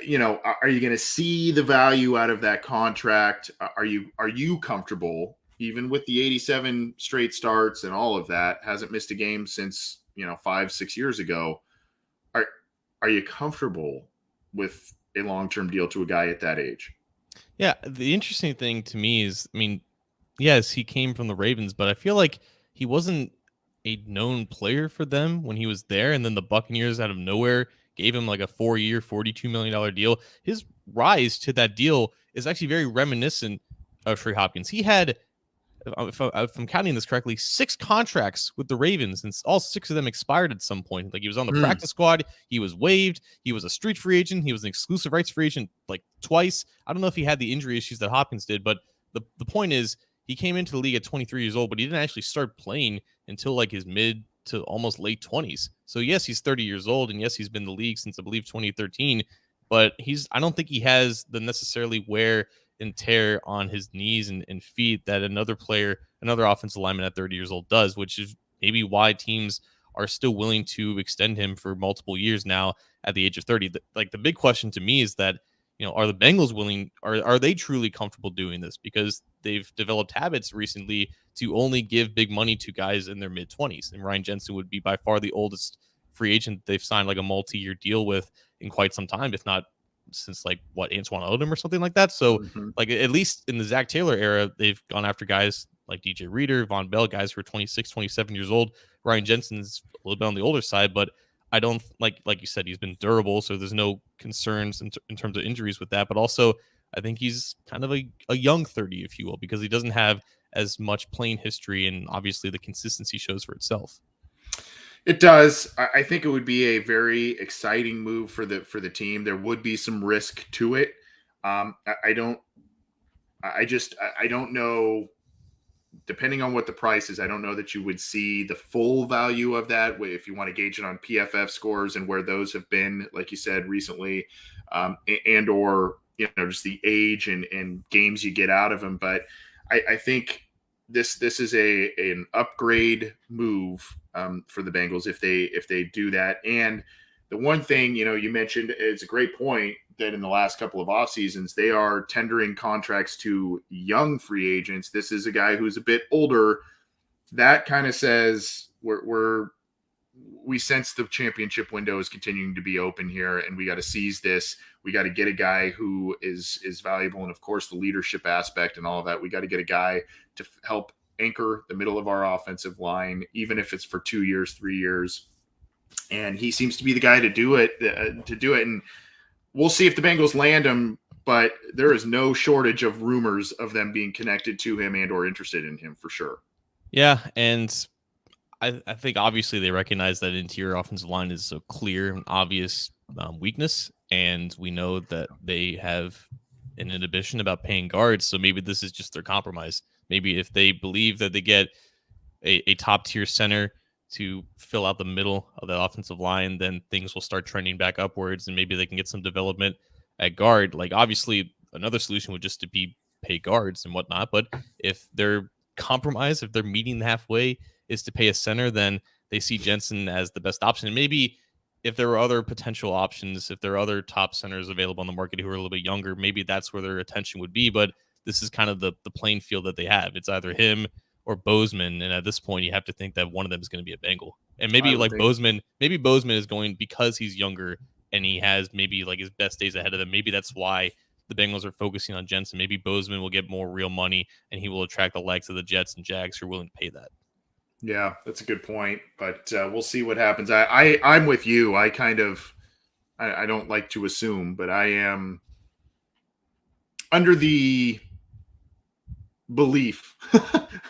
You know, are you going to see the value out of that contract? Are you comfortable, even with the 87 straight starts and all of that? Hasn't missed a game since 5-6 years ago. Are you comfortable with a long-term deal to a guy at that age? Yeah, the interesting thing to me is, I mean, yes, he came from the Ravens, but I feel like he wasn't a known player for them when he was there, and then the Buccaneers out of nowhere gave him like a 4-year, $42 million deal. His rise to that deal is actually very reminiscent of Trey Hopkins. He had, if I'm counting this correctly, 6 contracts with the Ravens, and all 6 of them expired at some point. Like, he was on the practice squad, he was waived, he was a street free agent, he was an exclusive rights free agent like twice. I don't know if he had the injury issues that Hopkins did, but the point is, he came into the league at 23 years old, but he didn't actually start playing until like his mid to almost late 20s. So yes, he's 30 years old, and yes, he's been in the league since I believe 2013. But I don't think he has the necessarily wear and tear on his knees and feet that another player, another offensive lineman at 30 years old does, which is maybe why teams are still willing to extend him for multiple years now at the age of 30. The big question to me is that, are the Bengals willing, are they truly comfortable doing this? Because they've developed habits recently to only give big money to guys in their mid 20s. And Ryan Jensen would be by far the oldest free agent they've signed like a multi-year deal with in quite some time, if not since like Antoine Odom or something like that. So like, at least in the Zach Taylor era, they've gone after guys like DJ Reader, Von Bell, guys who are 26, 27 years old. Ryan Jensen's a little bit on the older side, but I don't like you said, he's been durable, so there's no concerns in terms of injuries with that. But also, I think he's kind of a young 30, if you will, because he doesn't have as much playing history, and obviously the consistency shows for itself. It does. I think it would be a very exciting move for the team. There would be some risk to it. I don't know. Depending on what the price is, I don't know that you would see the full value of that if you want to gauge it on PFF scores and where those have been, like you said, recently, and or just the age and games you get out of them. But I think this is an upgrade move for the Bengals if they do that. And the one thing you mentioned, it's a great point, that in the last couple of off seasons they are tendering contracts to young free agents. This is a guy who's a bit older. That kind of says we sense the championship window is continuing to be open here, and we got to seize this. We got to get a guy who is valuable, and of course the leadership aspect and all of that. We got to get a guy to help anchor the middle of our offensive line, even if it's for 2 years, 3 years. And he seems to be the guy to do it. And we'll see if the Bengals land him, but there is no shortage of rumors of them being connected to him and or interested in him for sure. Yeah, and I think obviously they recognize that interior offensive line is a clear and obvious weakness, and we know that they have an inhibition about paying guards, so maybe this is just their compromise. Maybe if they believe that they get a top-tier center to fill out the middle of that offensive line, then things will start trending back upwards, and maybe they can get some development at guard. Like, obviously, another solution would just to be pay guards and whatnot, but if they're compromised, if they're meeting halfway is to pay a center, then they see Jensen as the best option. And maybe if there are other potential options, if there are other top centers available on the market who are a little bit younger, maybe that's where their attention would be. But this is kind of the playing field that they have. It's either him or Bozeman, and at this point, you have to think that one of them is going to be a Bengal. And maybe like Bozeman is going, because he's younger and he has maybe like his best days ahead of them. Maybe that's why the Bengals are focusing on Jensen. Maybe Bozeman will get more real money and he will attract the likes of the Jets and Jags who are willing to pay that. Yeah, that's a good point, but we'll see what happens. I'm with you. I don't like to assume, but I am under the belief.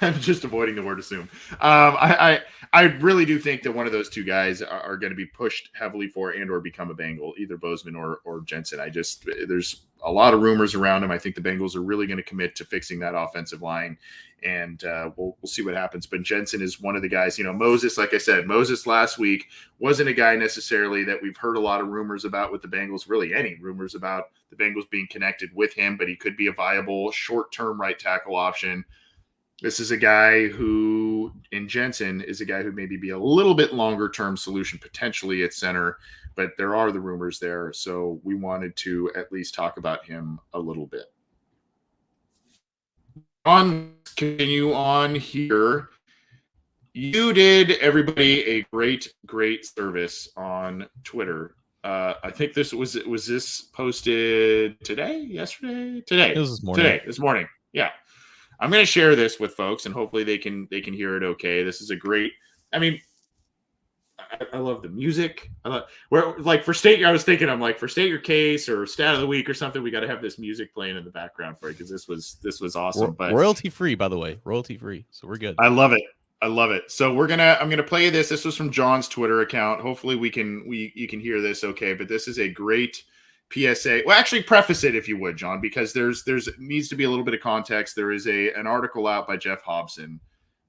I'm just avoiding the word assume. I really do think that one of those two guys are going to be pushed heavily for and or become a Bengal, either Bozeman or Jensen. There's a lot of rumors around him. I think the Bengals are really going to commit to fixing that offensive line, and we'll see what happens. But Jensen is one of the guys. Moses, like I said, Moses last week wasn't a guy necessarily that we've heard a lot of rumors about with the Bengals, really any rumors about the Bengals being connected with him, but he could be a viable short-term right tackle option. This is a guy who, in Jensen, is a guy who maybe be a little bit longer-term solution potentially at center, but there are the rumors there, so we wanted to at least talk about him a little bit. Continue on here. You did everybody a great service on Twitter. I think this was this posted today, yesterday, today. It was this morning. This morning. Yeah. I'm going to share this with folks and hopefully they can hear it okay. This is a great, I love the music. For state, I was thinking, for state your case or stat of the week or something, we got to have this music playing in the background for it because this was awesome. But royalty free, by the way, royalty free, so we're good. I love it. So I'm gonna play this. This was from John's Twitter account. Hopefully you can hear this okay. But this is a great PSA. Well, actually, preface it if you would, John, because there's needs to be a little bit of context. There is an article out by Jeff Hobson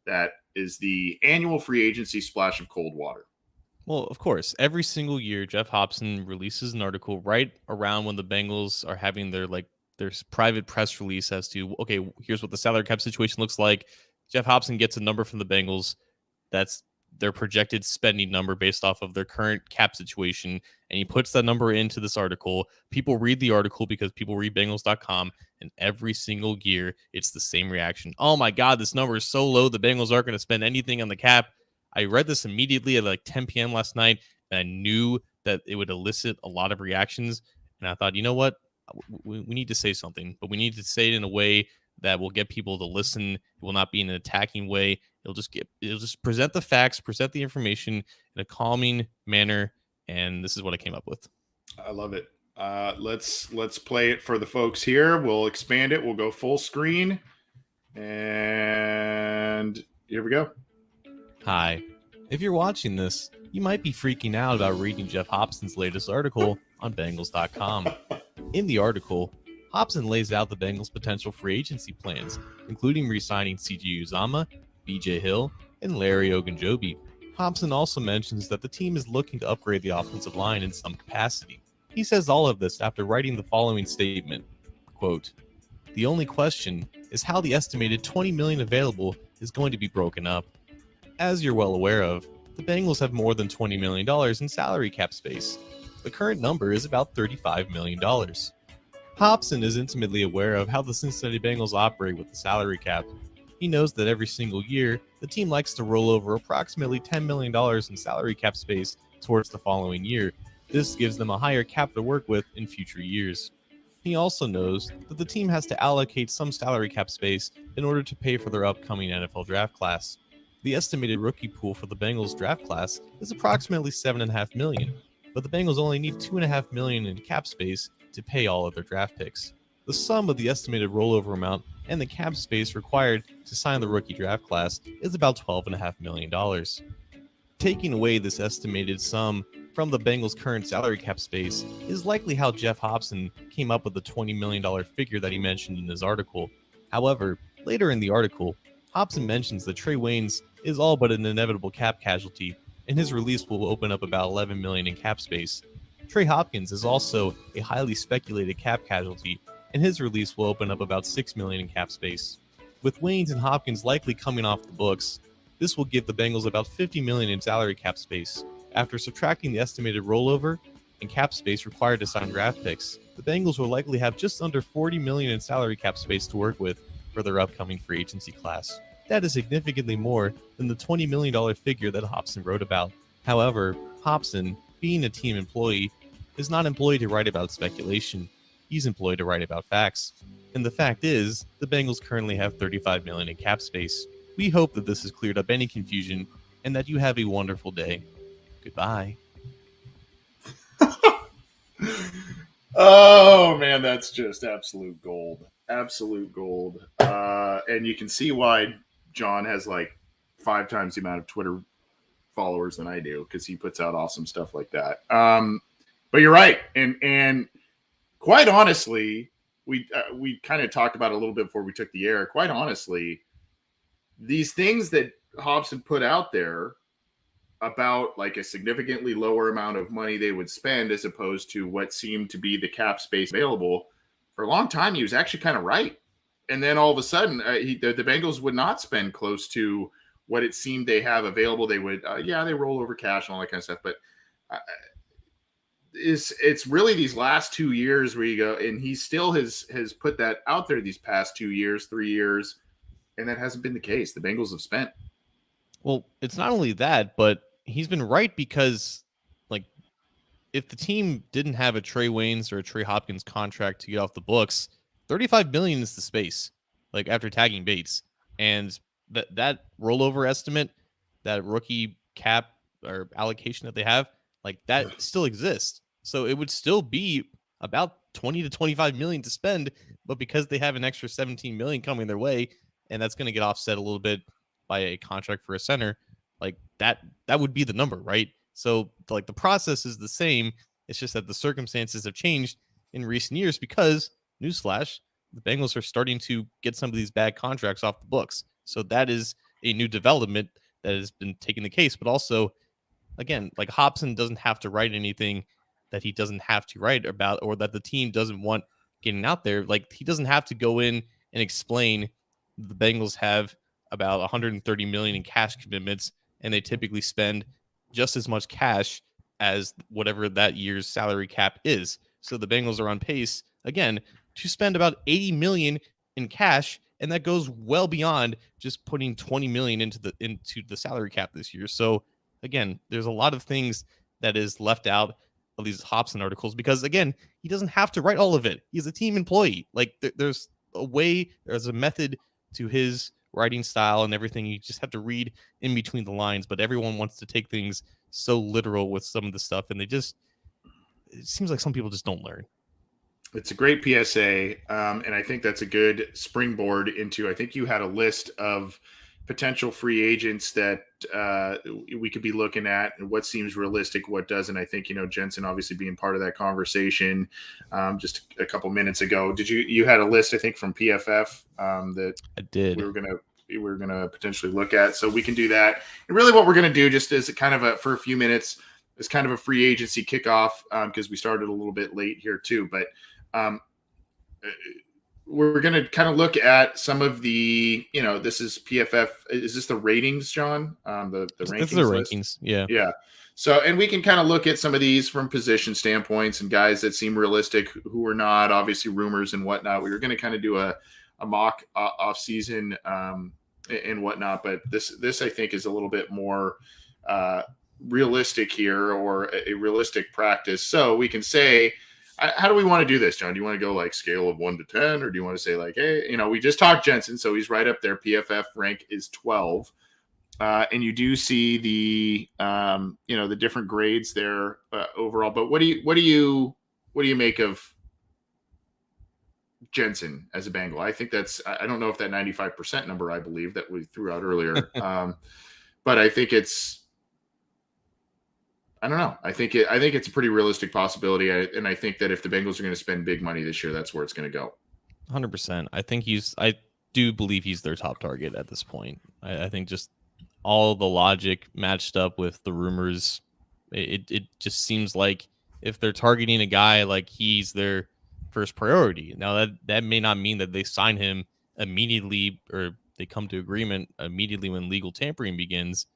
that is the annual free agency splash of cold water. Well, of course, every single year, Jeff Hobson releases an article right around when the Bengals are having their private press release as to, okay, here's what the salary cap situation looks like. Jeff Hobson gets a number from the Bengals. That's their projected spending number based off of their current cap situation. And he puts that number into this article. People read the article because people read Bengals.com. And every single year, it's the same reaction. Oh my God, this number is so low. The Bengals aren't going to spend anything on the cap. I read this immediately at 10 p.m. last night, and I knew that it would elicit a lot of reactions. And I thought, you know what? We need to say something, but we need to say it in a way that will get people to listen. It will not be in an attacking way. It'll just present the facts, present the information in a calming manner. And this is what I came up with. I love it. Let's play it for the folks here. We'll expand it. We'll go full screen. And here we go. Hi. If you're watching this, you might be freaking out about reading Jeff Hobson's latest article on Bengals.com. In the article, Hobson lays out the Bengals' potential free agency plans, including re-signing C.J. Uzomah, B.J. Hill, and Larry Ogunjobi. Hobson also mentions that the team is looking to upgrade the offensive line in some capacity. He says all of this after writing the following statement, quote, "The only question is how the estimated $20 million available is going to be broken up. As you're well aware of, the Bengals have more than $20 million in salary cap space. The current number is about $35 million. Hobson is intimately aware of how the Cincinnati Bengals operate with the salary cap. He knows that every single year, the team likes to roll over approximately $10 million in salary cap space towards the following year. This gives them a higher cap to work with in future years. He also knows that the team has to allocate some salary cap space in order to pay for their upcoming NFL draft class. The estimated rookie pool for the Bengals draft class is approximately $7.5 million, but the Bengals only need $2.5 million in cap space to pay all of their draft picks. The sum of the estimated rollover amount and the cap space required to sign the rookie draft class is about $12.5 million. Taking away this estimated sum from the Bengals' current salary cap space is likely how Jeff Hobson came up with the $20 million figure that he mentioned in his article. However, later in the article, Hobson mentions that Trey Waynes is all but an inevitable cap casualty, and his release will open up about $11 million in cap space. Trey Hopkins is also a highly speculated cap casualty, and his release will open up about $6 million in cap space. With Waynes and Hopkins likely coming off the books, this will give the Bengals about $50 million in salary cap space. After subtracting the estimated rollover and cap space required to sign draft picks, the Bengals will likely have just under $40 million in salary cap space to work with for their upcoming free agency class. That is significantly more than the $20 million figure that Hobson wrote about. However, Hobson, being a team employee, is not employed to write about speculation. He's employed to write about facts. And the fact is, the Bengals currently have $35 million in cap space. We hope that this has cleared up any confusion and that you have a wonderful day. Goodbye. Oh man, that's just absolute gold. Absolute gold. And you can see why John has like 5 times the amount of Twitter followers than I do, because he puts out awesome stuff like that. But you're right, and quite honestly, we kind of talked about it a little bit before we took the air. Quite honestly, these things that Hobson put out there about like a significantly lower amount of money they would spend as opposed to what seemed to be the cap space available, for a long time he was actually kind of right. And then all of a sudden the Bengals would not spend close to what it seemed they have available. They would they roll over cash and all that kind of stuff, but uh, it's really these last 2 years where you go, and he still has put that out there these past 2 years, 3 years, and that hasn't been the case. The Bengals have spent. Well, it's not only that, but he's been right because, like, if the team didn't have a Trey Waynes or a Trey Hopkins contract to get off the books, $35 million is the space, like after tagging Bates. And that rollover estimate, that rookie cap or allocation that they have, like that still exists. So it would still be about 20 to 25 million to spend, but because they have an extra 17 million coming their way, and that's going to get offset a little bit by a contract for a center, like that would be the number, right? So like the process is the same. It's just that the circumstances have changed in recent years because, newsflash, the Bengals are starting to get some of these bad contracts off the books. So that is a new development that has been taking the case. But also, again, like Hobson doesn't have to write anything that he doesn't have to write about, or that the team doesn't want getting out there. Like he doesn't have to go in and explain the Bengals have about 130 million in cash commitments, and they typically spend just as much cash as whatever that year's salary cap is. So the Bengals are on pace again to spend about 80 million in cash, and that goes well beyond just putting 20 million into the salary cap this year. So again, there's a lot of things that is left out of these Hobson articles because again, he doesn't have to write all of it. He's a team employee. Like there's a way, there's a method to his writing style and everything. You just have to read in between the lines, but everyone wants to take things so literal with some of the stuff, and it seems like some people just don't learn. It's a great PSA, and I think that's a good springboard into. I think you had a list of potential free agents that we could be looking at, and what seems realistic, what doesn't. I think Jensen obviously being part of that conversation just a couple minutes ago. Did you had a list I think from PFF that I did. we were gonna potentially look at, so we can do that. And really, what we're gonna do just as kind of for a few minutes is kind of a free agency kickoff because we started a little bit late here too, but. Um, we're going to kind of look at some of the, this is PFF. Is this the ratings, John? The rankings. This is the rankings. Yeah. Yeah. So, and we can kind of look at some of these from position standpoints and guys that seem realistic, who are not, obviously rumors and whatnot. We were going to kind of do a mock off season and whatnot, but this I think is a little bit more realistic here, or a realistic practice. So we can say, how do we want to do this, John? Do you want to go like scale of 1 to 10, or do you want to say like, hey, we just talked Jensen, so he's right up there. PFF rank is 12, and you do see the the different grades there overall. But what do you make of Jensen as a Bengal? I think I don't know if that 95% number I believe that we threw out earlier, but I think I don't know. I think it's a pretty realistic possibility, and I think that if the Bengals are going to spend big money this year, that's where it's going to go. 100%. I do believe he's their top target at this point. I think just all the logic matched up with the rumors, it just seems like if they're targeting a guy, like he's their first priority. Now that may not mean that they sign him immediately or they come to agreement immediately when legal tampering begins.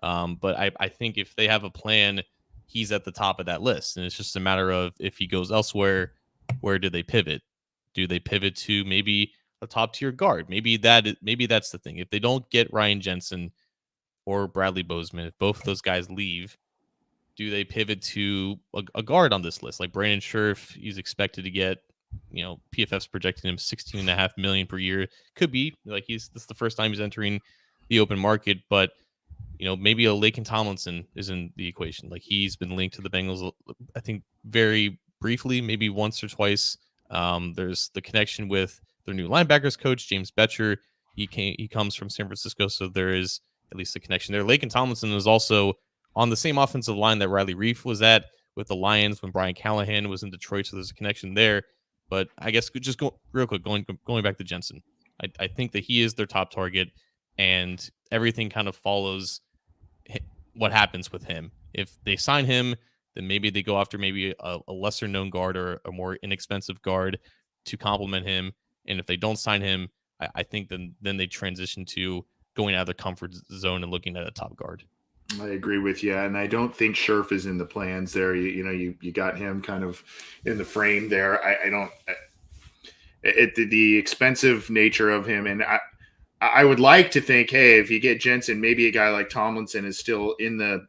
But I think if they have a plan, he's at the top of that list. And it's just a matter of if he goes elsewhere, where do they pivot? Do they pivot to maybe a top tier guard? Maybe that's the thing. If they don't get Ryan Jensen or Bradley Bozeman, if both of those guys leave, do they pivot to a guard on this list? Like Brandon Scherf, he's expected to get, PFF's projecting him 16.5 million per year. Could be like this is the first time he's entering the open market, but maybe a Laken Tomlinson is in the equation. Like he's been linked to the Bengals, I think, very briefly, maybe once or twice. There's the connection with their new linebackers coach, James Betcher. He comes from San Francisco, so there is at least a connection there. Laken Tomlinson is also on the same offensive line that Riley Reif was at with the Lions when Brian Callahan was in Detroit, so there's a connection there. But I guess just go real quick, going back to Jensen. I think that he is their top target, and everything kind of follows what happens with him. If they sign him, then maybe they go after maybe a lesser known guard or a more inexpensive guard to complement him. And if they don't sign him, I think then they transition to going out of their comfort zone and looking at a top guard. I agree with you, and I don't think Scherf is in the plans there. You got him kind of in the frame there. I don't. The expensive nature of him, and I would like to think, hey, if you get Jensen, maybe a guy like Tomlinson is still in the,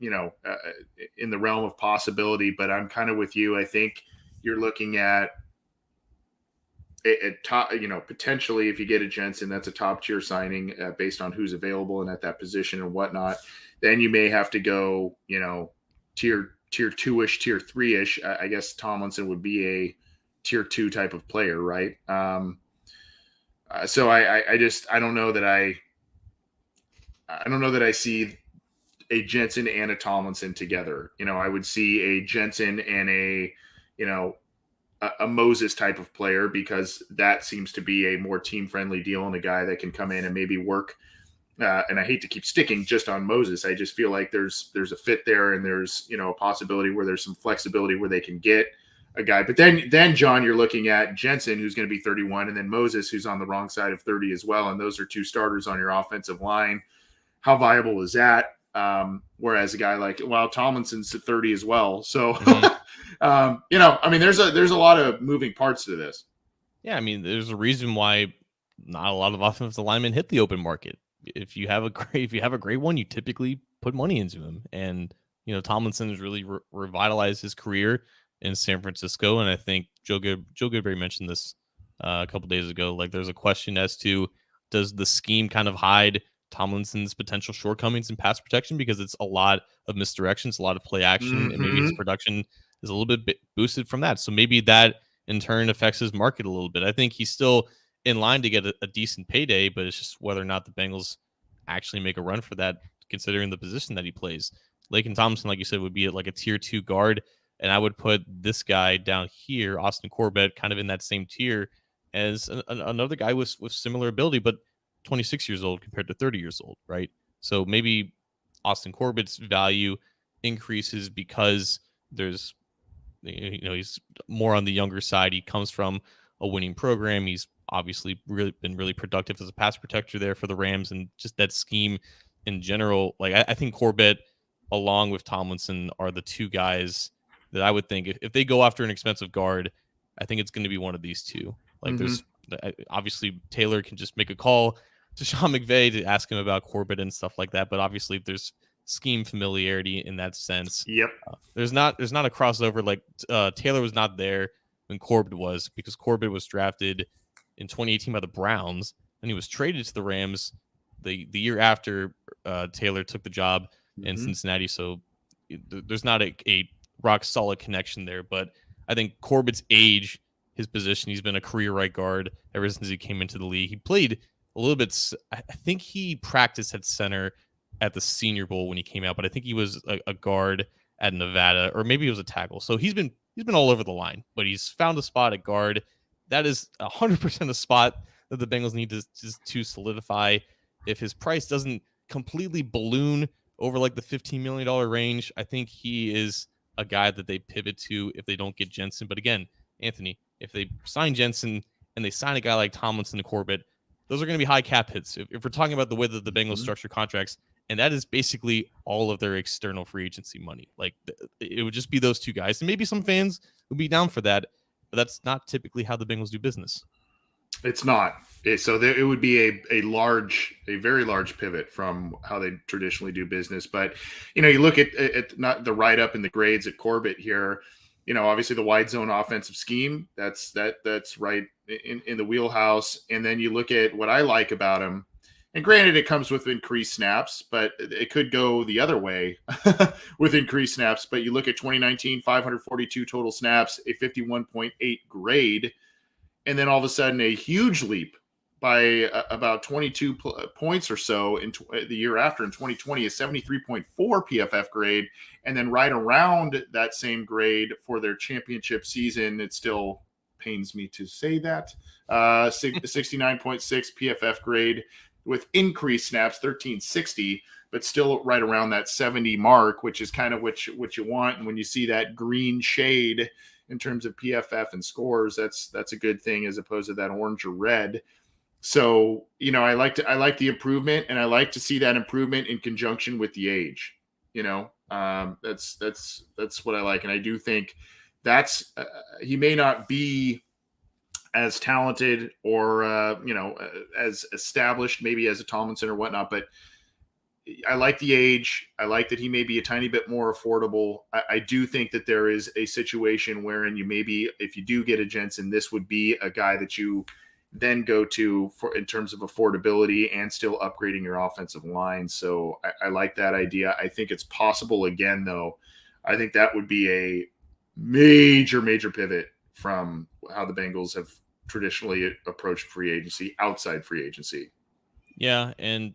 in the realm of possibility. But I'm kind of with you. I think you're looking at a top, potentially if you get a Jensen, that's a top tier signing based on who's available and at that position and whatnot. Then you may have to go, tier 2-ish, tier 3-ish. I guess Tomlinson would be a tier 2 type of player, right? So I don't know that I see a Jensen and a Tomlinson together. I would see a Jensen and a Moses type of player, because that seems to be a more team friendly deal and a guy that can come in and maybe work. And I hate to keep sticking just on Moses. I just feel like there's a fit there, and there's a possibility where there's some flexibility where they can get a guy. But then John, you're looking at Jensen, who's going to be 31, and then Moses, who's on the wrong side of 30 as well. And those are two starters on your offensive line. How viable is that? Whereas a guy like, Tomlinson's at 30 as well. So, there's a lot of moving parts to this. Yeah. There's a reason why not a lot of offensive linemen hit the open market. If you have a great one, you typically put money into him. And, Tomlinson has really revitalized his career in San Francisco. And I think Joe Goodberry mentioned this a couple days ago. Like, there's a question as to, does the scheme kind of hide Tomlinson's potential shortcomings in pass protection, because it's a lot of misdirections, a lot of play action, and maybe his production is a little bit boosted from that. So maybe that in turn affects his market a little bit. I think he's still in line to get a decent payday, but it's just whether or not the Bengals actually make a run for that, considering the position that he plays. Laken Tomlinson, like you said, would be like a tier 2 guard, and I would put this guy down here, Austin Corbett, kind of in that same tier as another guy with similar ability, but 26 years old compared to 30 years old, right? So maybe Austin Corbett's value increases because there's, he's more on the younger side. He comes from a winning program. He's obviously been really productive as a pass protector there for the Rams, and just that scheme in general. Like, I think Corbett, along with Tomlinson, are the two guys that I would think if they go after an expensive guard, I think it's going to be one of these two. Like, there's obviously Taylor can just make a call to Sean McVay to ask him about Corbett and stuff like that. But obviously there's scheme familiarity in that sense. Yep. There's not a crossover. Like, Taylor was not there when Corbett was, because Corbett was drafted in 2018 by the Browns, and he was traded to the Rams the year after Taylor took the job in Cincinnati. So there's not a rock solid connection there. But I think Corbett's age, his position, he's been a career right guard ever since he came into the league. He played a little bit. I think he practiced at center at the Senior Bowl when he came out, but I think he was a guard at Nevada, or maybe he was a tackle. So he's been all over the line, but he's found a spot at guard. That is 100% a spot that the Bengals need to solidify. If his price doesn't completely balloon over like the $15 million range, I think he is a guy that they pivot to if they don't get Jensen. But again, Anthony, if they sign Jensen and they sign a guy like Tomlinson and Corbett, those are going to be high cap hits. If we're talking about the way that the Bengals structure contracts, and that is basically all of their external free agency money. Like, it would just be those two guys. And maybe some fans would be down for that, but that's not typically how the Bengals do business. It's not. So it would be a very large pivot from how they traditionally do business. But, you look at not the write-up and the grades at Corbett here, obviously the wide zone offensive scheme, that's right in the wheelhouse. And then you look at what I like about him And granted, it comes with increased snaps, but it could go the other way with increased snaps. But you look at 2019, 542 total snaps, a 51.8 grade, and then all of a sudden a huge leap by about 22 points or so in the year after in 2020, a 73.4 PFF grade, and then right around that same grade for their championship season. It still pains me to say that 69.6 PFF grade with increased snaps, 1360, but still right around that 70 mark, which is kind of what you want. And when you see that green shade in terms of PFF and scores, that's a good thing as opposed to that orange or red. So, I like the improvement, and I like to see that improvement in conjunction with the age. That's what I like, and I do think that's he may not be as talented or as established maybe as a Tomlinson or whatnot, but I like the age. I like that he may be a tiny bit more affordable. I do think that there is a situation wherein you maybe, if you do get a Jensen, this would be a guy that you then go to for in terms of affordability and still upgrading your offensive line. So I like that idea. I think it's possible again, though. I think that would be a major pivot from how the Bengals have traditionally approached free agency, outside free agency. Yeah, and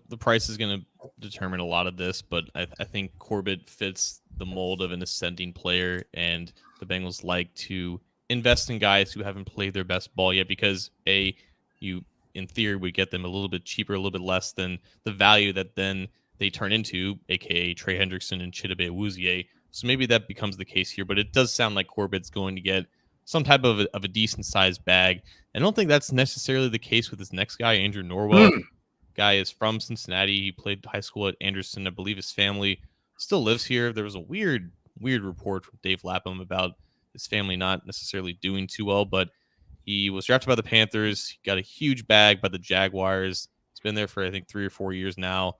the price is going to determine a lot of this, but I think Corbett fits the mold of an ascending player, and the Bengals like to invest in guys who haven't played their best ball yet because you in theory would get them a little bit cheaper, a little bit less than the value that then they turn into, aka Trey Hendrickson and Chidobe Awuzie. So maybe that becomes the case here, but it does sound like Corbett's going to get some type of a decent sized bag. I don't think that's necessarily the case with this next guy, Andrew Norwell. Guy is from Cincinnati. He played high school at Anderson. I believe his family still lives here. There was a weird report from Dave Lapham about his family not necessarily doing too well, but he was drafted by the Panthers. He got a huge bag by the Jaguars. He's been there for, I think, 3 or 4 years now.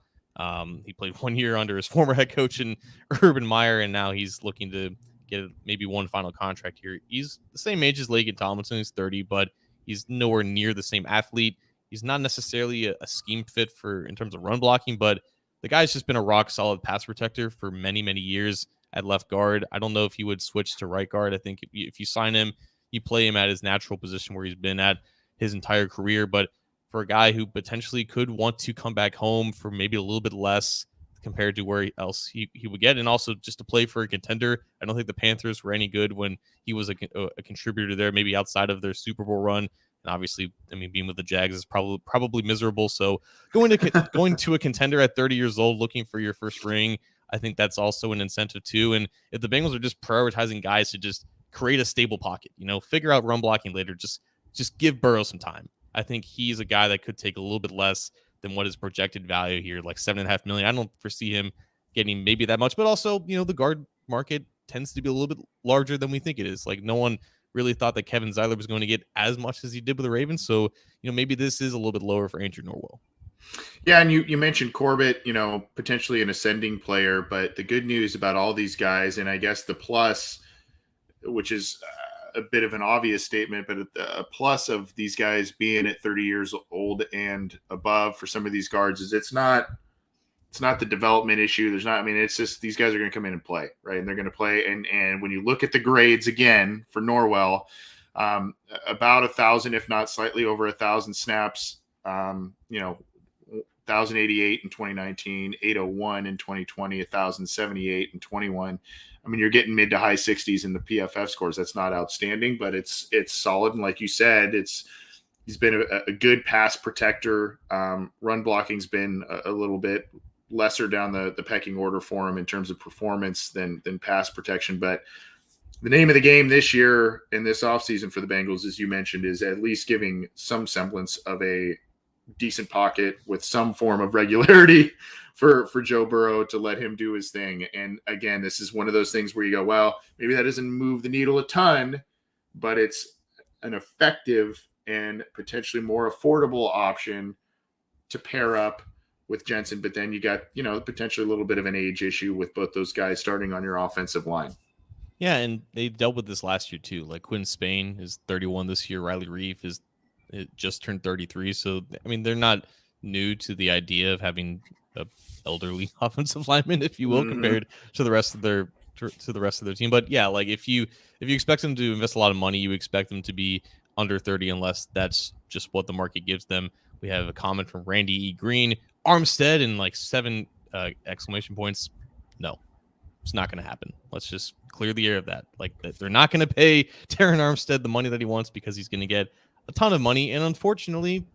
He played 1 year under his former head coach in Urban Meyer, and now he's looking to get maybe one final contract here. He's the same age as Laken Tomlinson. He's 30, but he's nowhere near the same athlete. He's not necessarily a scheme fit for in terms of run blocking, but the guy's just been a rock solid pass protector for many years at left guard. I don't know if he would switch to right guard. I think if you sign him, you play him at his natural position where he's been at his entire career. But for a guy who potentially could want to come back home for maybe a little bit less compared to where else he would get, and also just to play for a contender, I don't think the Panthers were any good when he was a contributor there, maybe outside of their Super Bowl run. And obviously, I mean, being with the Jags is probably miserable. So going to a contender at 30 years old, looking for your first ring, I think that's also an incentive too. And if the Bengals are just prioritizing guys to just create a stable pocket, figure out run blocking later, just give Burrow some time. I think he's a guy that could take a little bit less than what his projected value here, like $7.5 million. I don't foresee him getting maybe that much, but also, the guard market tends to be a little bit larger than we think it is. Like no one really thought that Kevin Zeiler was going to get as much as he did with the Ravens. So, maybe this is a little bit lower for Andrew Norwell. Yeah, and you mentioned Corbett, potentially an ascending player, but the good news about all these guys, and I guess the plus, which is a bit of an obvious statement, but a plus of these guys being at 30 years old and above for some of these guards is it's not the development issue. It's just these guys are going to come in and play, right? And they're going to play. And when you look at the grades again for Norwell, about 1,000, if not slightly over 1,000 snaps, 1,088 in 2019, 801 in 2020, 1,078 in 21. I mean, you're getting mid to high 60s in the PFF scores. That's not outstanding, but it's solid. And like you said, he's been a good pass protector. Run blocking's been a little bit lesser down the pecking order for him in terms of performance than pass protection. But the name of the game this year in this offseason for the Bengals, as you mentioned, is at least giving some semblance of a decent pocket with some form of regularity for Joe Burrow to let him do his thing. And again, this is one of those things where you go, well, maybe that doesn't move the needle a ton, but it's an effective and potentially more affordable option to pair up with Jensen. But then you got, potentially a little bit of an age issue with both those guys starting on your offensive line. Yeah, and they dealt with this last year too. Like Quinn Spain is 31 this year. Riley Reef is just turned 33. So, I mean, they're not new to the idea of having a elderly offensive lineman, if you will, Mm-hmm. compared to the rest of their team. But yeah, like if you expect them to invest a lot of money, you expect them to be under 30, unless that's just what the market gives them. We have a comment from Randy E. Green, Armstead, and like 7 exclamation points. No, it's not going to happen. Let's just clear the air of that. Like, they're not going to pay Terran Armstead the money that he wants, because he's going to get a ton of money. And unfortunately,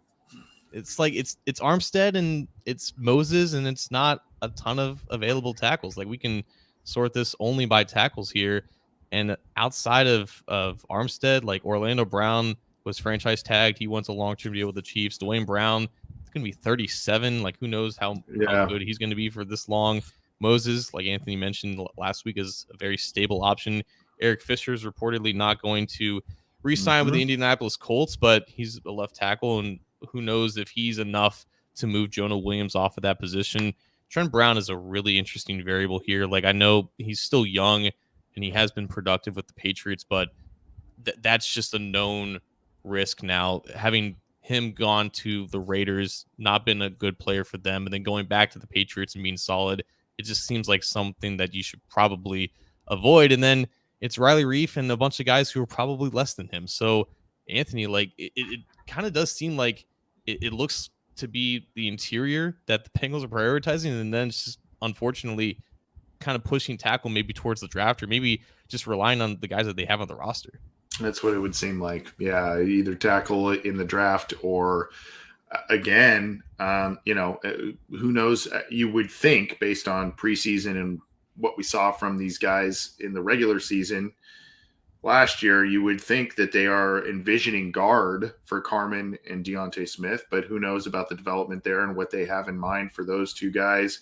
it's like it's Armstead and it's Moses, and it's not a ton of available tackles. Like, we can sort this only by tackles here. And outside of Armstead, like Orlando Brown was franchise tagged. He wants a long-term deal with the Chiefs. Dwayne Brown, it's going to be 37. Like, who knows how Yeah. good he's going to be for this long. Moses, like Anthony mentioned last week, is a very stable option. Eric Fisher is reportedly not going to re-sign with the Indianapolis Colts, but he's a left tackle, and who knows if he's enough to move Jonah Williams off of that position. Trent Brown is a really interesting variable here. Like, I know he's still young and he has been productive with the Patriots, but that's just a known risk now. Having him gone to the Raiders, not been a good player for them, and then going back to the Patriots and being solid, it just seems like something that you should probably avoid. And then it's Riley Reif and a bunch of guys who are probably less than him. So, Anthony, like, it kind of does seem like it looks to be the interior that the Bengals are prioritizing, and then it's just unfortunately kind of pushing tackle maybe towards the draft, or maybe just relying on the guys that they have on the roster. That's what it would seem like. Yeah, either tackle in the draft or again, who knows? You would think, based on preseason and what we saw from these guys in the regular season last year, you would think that they are envisioning guard for Carman and Deontay Smith, but who knows about the development there and what they have in mind for those two guys.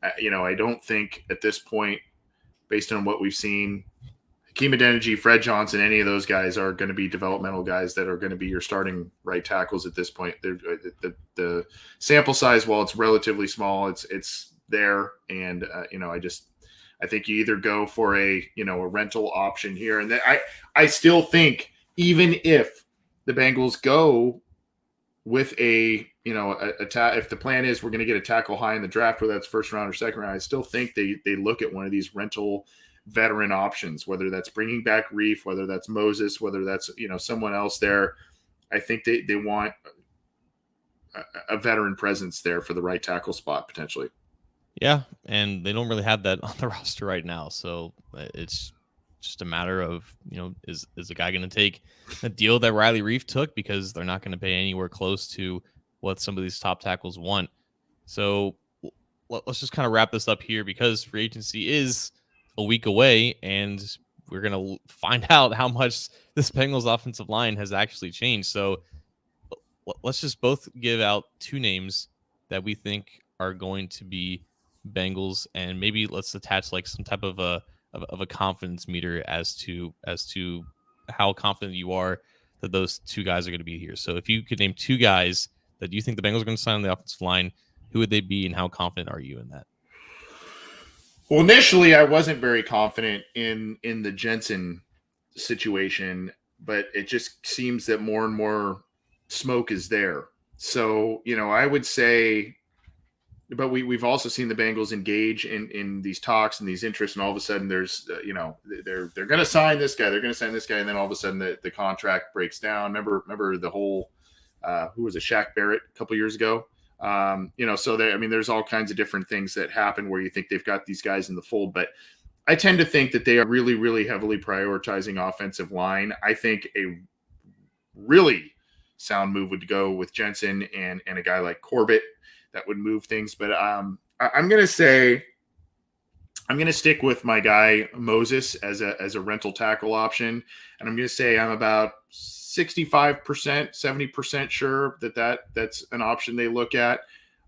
I don't think at this point, based on what we've seen, Hakeem Adeniji, Fred Johnson, any of those guys are going to be developmental guys that are going to be your starting right tackles at this point. The sample size, while it's relatively small, it's there, and I think you either go for a rental option here, and then I still think, even if the Bengals go with if the plan is we're going to get a tackle high in the draft, whether that's first round or second round, I still think they look at one of these rental veteran options, whether that's bringing back Reif, whether that's Moses, whether that's someone else there. I think they want a veteran presence there for the right tackle spot potentially. Yeah, and they don't really have that on the roster right now, so it's just a matter of, is the guy going to take a deal that Riley Reif took, because they're not going to pay anywhere close to what some of these top tackles want. So let's just kind of wrap this up here, because free agency is a week away, and we're going to find out how much this Bengals offensive line has actually changed. So let's just both give out 2 names that we think are going to be Bengals, and maybe let's attach like some type of a confidence meter as to how confident you are that those 2 guys are going to be here. So if you could name 2 guys that you think the Bengals are going to sign on the offensive line, who would they be, and how confident are you in that? Well, initially, I wasn't very confident in the Jensen situation, but it just seems that more and more smoke is there. So, I would say, but we've also seen the Bengals engage in these talks and these interests, and all of a sudden there's, they're going to sign this guy, they're going to sign this guy, and then all of a sudden the contract breaks down. Remember the whole, who was it, Shaq Barrett a couple years ago? So there's all kinds of different things that happen where you think they've got these guys in the fold, but I tend to think that they are really, really heavily prioritizing offensive line. I think a really sound move would go with Jensen and a guy like Corbett that would move things. But I'm going to say, I'm going to stick with my guy Moses as a rental tackle option. And I'm going to say I'm about 65%, 70% sure that's an option they look at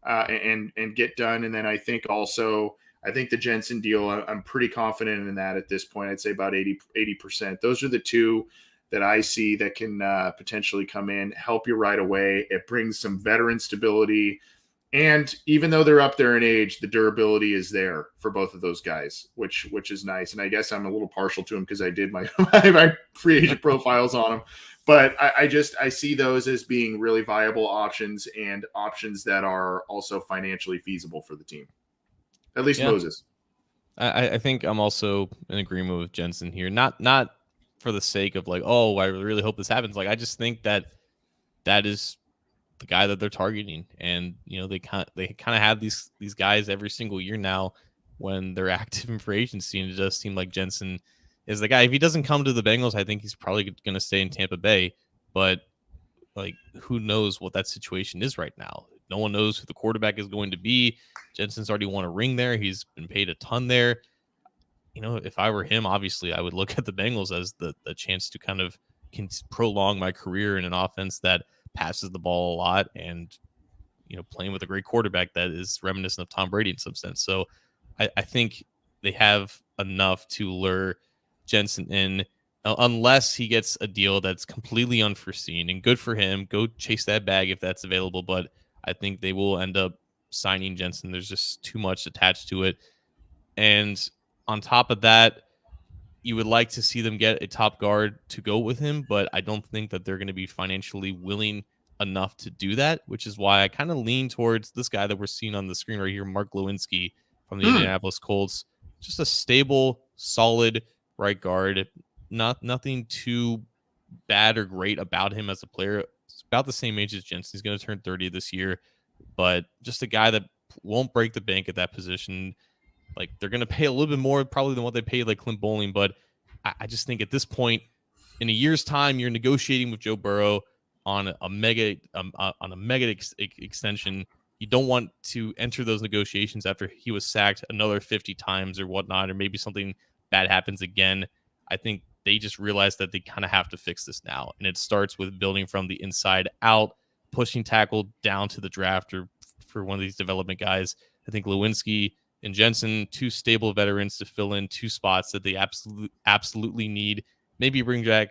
and get done. And then I think the Jensen deal, I'm pretty confident in that at this point. I'd say about 80%. Those are the 2 that I see that can potentially come in, help you right away. It brings some veteran stability. And even though they're up there in age, the durability is there for both of those guys, which is nice. And I guess I'm a little partial to them because I did my free agent profiles on them. But I see those as being really viable options and options that are also financially feasible for the team. At least Yeah, Moses. I think I'm also in agreement with Jensen here. Not for the sake of like, oh, I really hope this happens. Like, I just think that is the guy that they're targeting, and they kind of have these guys every single year now when they're active in free agency, and it does seem like Jensen is the guy. If he doesn't come to the Bengals, I think he's probably going to stay in Tampa Bay. But like, who knows what that situation is right now? No one knows who the quarterback is going to be. Jensen's already won a ring there. He's been paid a ton there. If I were him, obviously I would look at the Bengals as the chance to kind of can prolong my career in an offense that passes the ball a lot, and playing with a great quarterback that is reminiscent of Tom Brady in some sense. So I think they have enough to lure Jensen in, unless he gets a deal that's completely unforeseen, and good for him. Go chase that bag if that's available. But I think they will end up signing Jensen. There's just too much attached to it. And on top of that, you would like to see them get a top guard to go with him, but I don't think that they're going to be financially willing enough to do that, which is why I kind of lean towards this guy that we're seeing on the screen right here, Mark Lewinsky from the Indianapolis Colts. Just a stable, solid right guard. Nothing too bad or great about him as a player. He's about the same age as Jensen. He's going to turn 30 this year, but just a guy that won't break the bank at that position. Like, they're going to pay a little bit more probably than what they paid like Clint Bowling, but I just think at this point, in a year's time, you're negotiating with Joe Burrow on a mega extension. You don't want to enter those negotiations after he was sacked another 50 times or whatnot, or maybe something bad happens again. I think they just realized that they kind of have to fix this now, and it starts with building from the inside out, pushing tackle down to the draft or for one of these development guys. I think Lewinsky and Jensen, two stable veterans to fill in two spots that they absolutely need. Maybe bring back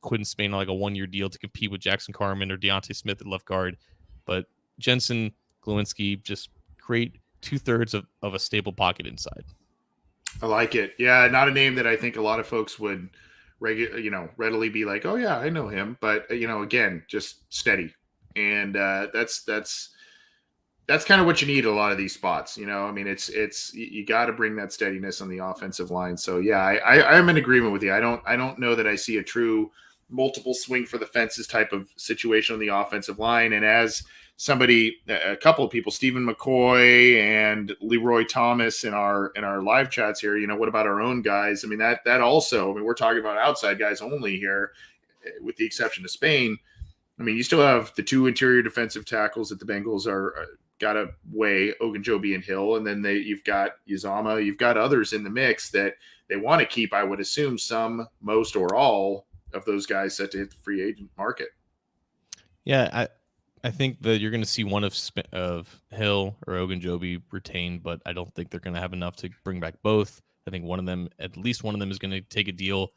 Quinn Spain on like a 1-year deal to compete with Jackson Carman or Deontay Smith at left guard. But Jensen, Lewinsky, just create 2/3 of a stable pocket inside. I like it. Yeah, not a name that I think a lot of folks would readily be like, oh yeah, I know him. But again, just steady, and that's kind of what you need a lot of these spots. I mean, it's you got to bring that steadiness on the offensive line. So yeah, I'm in agreement with you. I don't know that I see a true multiple swing for the fences type of situation on the offensive line. And as a couple of people, Stephen McCoy and Leroy Thomas in our live chats here, what about our own guys? I mean, that also, I mean, we're talking about outside guys only here, with the exception of Spain. I mean, you still have the two interior defensive tackles that the Bengals are got to weigh, Ogunjobi and Hill, and then you've got Uzomah, you've got others in the mix that they want to keep. I would assume some, most, or all of those guys set to hit the free agent market. Yeah, I think that you're going to see one of Hill or Ogunjobi retained, but I don't think they're going to have enough to bring back both. I think at least one of them is going to take a deal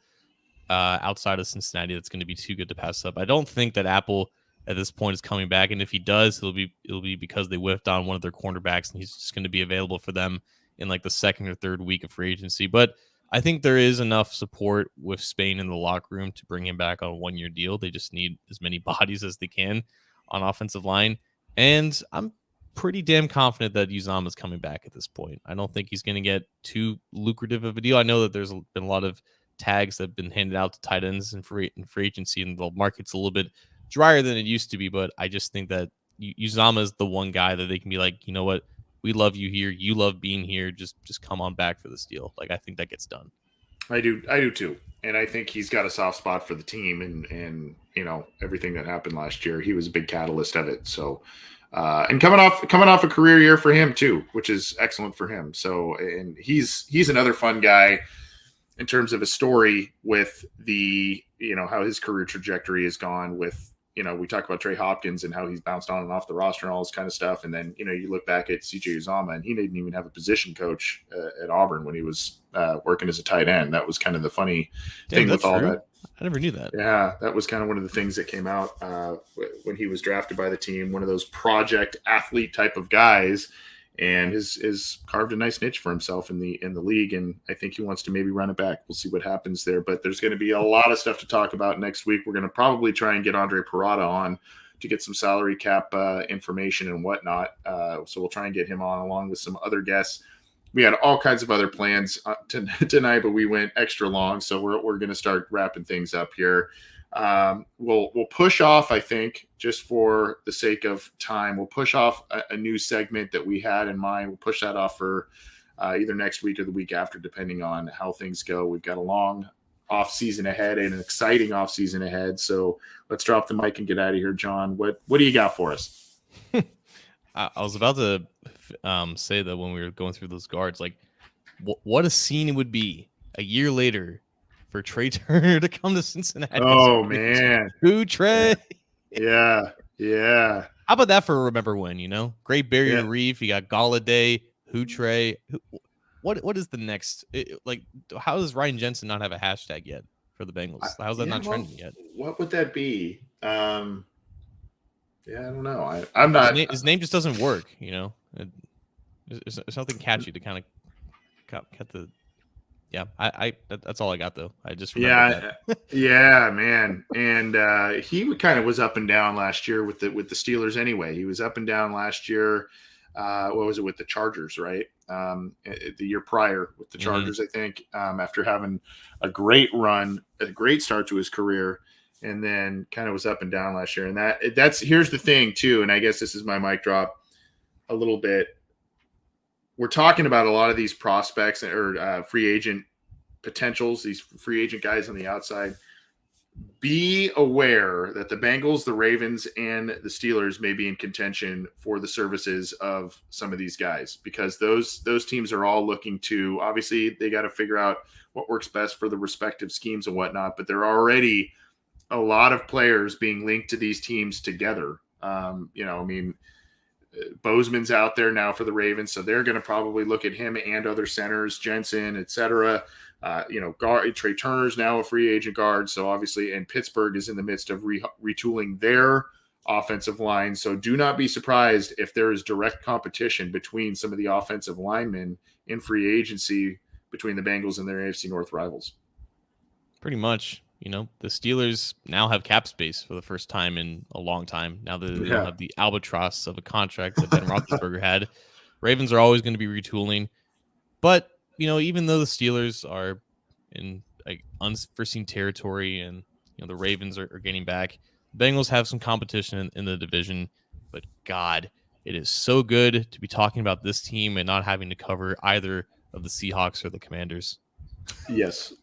outside of Cincinnati that's going to be too good to pass up. I don't think that Apple at this point is coming back, and if he does, it'll be because they whiffed on one of their cornerbacks, and he's just going to be available for them in like the second or third week of free agency. But I think there is enough support with Spain in the locker room to bring him back on a 1-year deal. They just need as many bodies as they can on offensive line, and I'm pretty damn confident that Uzomah is coming back at this point. I don't think he's going to get too lucrative of a deal. I know that there's been a lot of tags that have been handed out to tight ends in free agency, and the market's a little bit drier than it used to be, but I just think that Uzomah is the one guy that they can be like, you know what, we love you here, you love being here, just come on back for this deal. Like, I think that gets done. I do too, and I think he's got a soft spot for the team, and everything that happened last year, he was a big catalyst of it. So, and coming off a career year for him too, which is excellent for him. So, and he's another fun guy in terms of a story with the how his career trajectory has gone with. We talk about Trey Hopkins and how he's bounced on and off the roster and all this kind of stuff. And then, you look back at CJ Uzomah, and he didn't even have a position coach at Auburn when he was working as a tight end. That was kind of the funny thing with all that. I never knew that. Yeah, that was kind of one of the things that came out when he was drafted by the team, one of those project athlete type of guys. and has carved a nice niche for himself in the league. And I think he wants to maybe run it back. We'll see what happens there. But there's going to be a lot of stuff to talk about next week. We're going to probably try and get Andre Parada on to get some salary cap information and whatnot. So we'll try and get him on along with some other guests. We had all kinds of other plans tonight, but we went extra long. So we're going to start wrapping things up here. We'll push off, I think, just for the sake of time, we'll push off a new segment that we had in mind. We'll push that off for either next week or the week after, depending on how things go. We've got a long off season ahead and an exciting off season ahead. So let's drop the mic and get out of here. John, what do you got for us? I was about to say that when we were going through those guards, like what a scene it would be a year later for Trey Turner to come to Cincinnati. Oh, man. Who, Trey? Yeah. How about that for a remember when, Great Barrier Reef. You got Galladay, who, Trey. What is the next? How does Ryan Jensen not have a hashtag yet for the Bengals? How's that not trending yet? What would that be? I don't know. I'm not. His name just doesn't work, There's something catchy to kind of cut the. Yeah, that's all I got though. I just remember that. Yeah, man, and he kind of was up and down last year with the Steelers. Anyway, he was up and down last year. What was it with the Chargers? Right, the year prior with the Chargers, I think. After having a great run, a great start to his career, and then kind of was up and down last year. And that's here's the thing too. And I guess this is my mic drop a little bit. We're talking about a lot of these prospects or free agent potentials, these free agent guys on the outside. Be aware that the Bengals, the Ravens, and the Steelers may be in contention for the services of some of these guys, because those teams are all looking to, obviously, they got to figure out what works best for the respective schemes and whatnot, but there are already a lot of players being linked to these teams together. Bozeman's out there now for the Ravens, so they're going to probably look at him and other centers, Jensen, etc. Trey Turner's now a free agent guard, so obviously, and Pittsburgh is in the midst of retooling their offensive line. So do not be surprised if there is direct competition between some of the offensive linemen in free agency between the Bengals and their AFC North rivals. Pretty much. The Steelers now have cap space for the first time in a long time. Now that they don't have the albatross of a contract that Ben Roethlisberger had. Ravens are always going to be retooling. But, even though the Steelers are in unforeseen territory and, the Ravens are getting back, the Bengals have some competition in the division. But, God, it is so good to be talking about this team and not having to cover either of the Seahawks or the Commanders. Yes,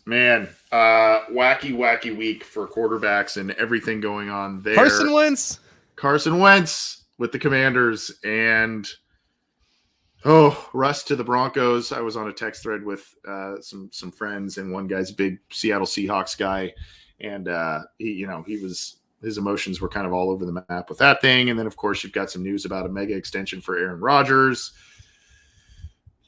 man. Wacky week for quarterbacks and everything going on there. Carson Wentz with the Commanders, and Russ to the Broncos. I was on a text thread with some friends, and one guy's a big Seattle Seahawks guy, and his emotions were kind of all over the map with that thing. And then of course you've got some news about a mega extension for Aaron Rodgers.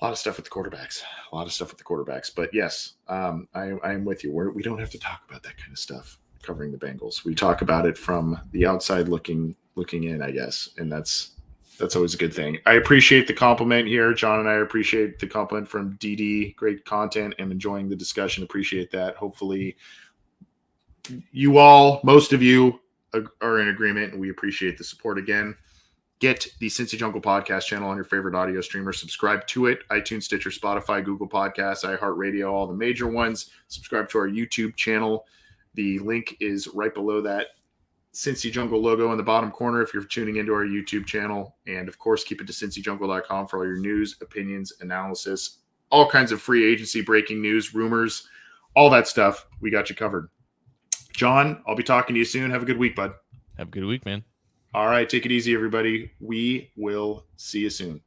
A lot of stuff with the quarterbacks. But yes, I am with you. We don't have to talk about that kind of stuff covering the Bengals. We talk about it from the outside looking in, I guess, and that's always a good thing. I appreciate the compliment here. John and I appreciate the compliment from DD. Great content. I'm enjoying the discussion. Appreciate that. Hopefully you all, most of you, are in agreement, and we appreciate the support again. Get the Cincy Jungle podcast channel on your favorite audio streamer. Subscribe to it. iTunes, Stitcher, Spotify, Google Podcasts, iHeartRadio, all the major ones. Subscribe to our YouTube channel. The link is right below that Cincy Jungle logo in the bottom corner if you're tuning into our YouTube channel. And, of course, keep it to cincyjungle.com for all your news, opinions, analysis, all kinds of free agency breaking news, rumors, all that stuff. We got you covered. John, I'll be talking to you soon. Have a good week, bud. Have a good week, man. All right, take it easy, everybody. We will see you soon.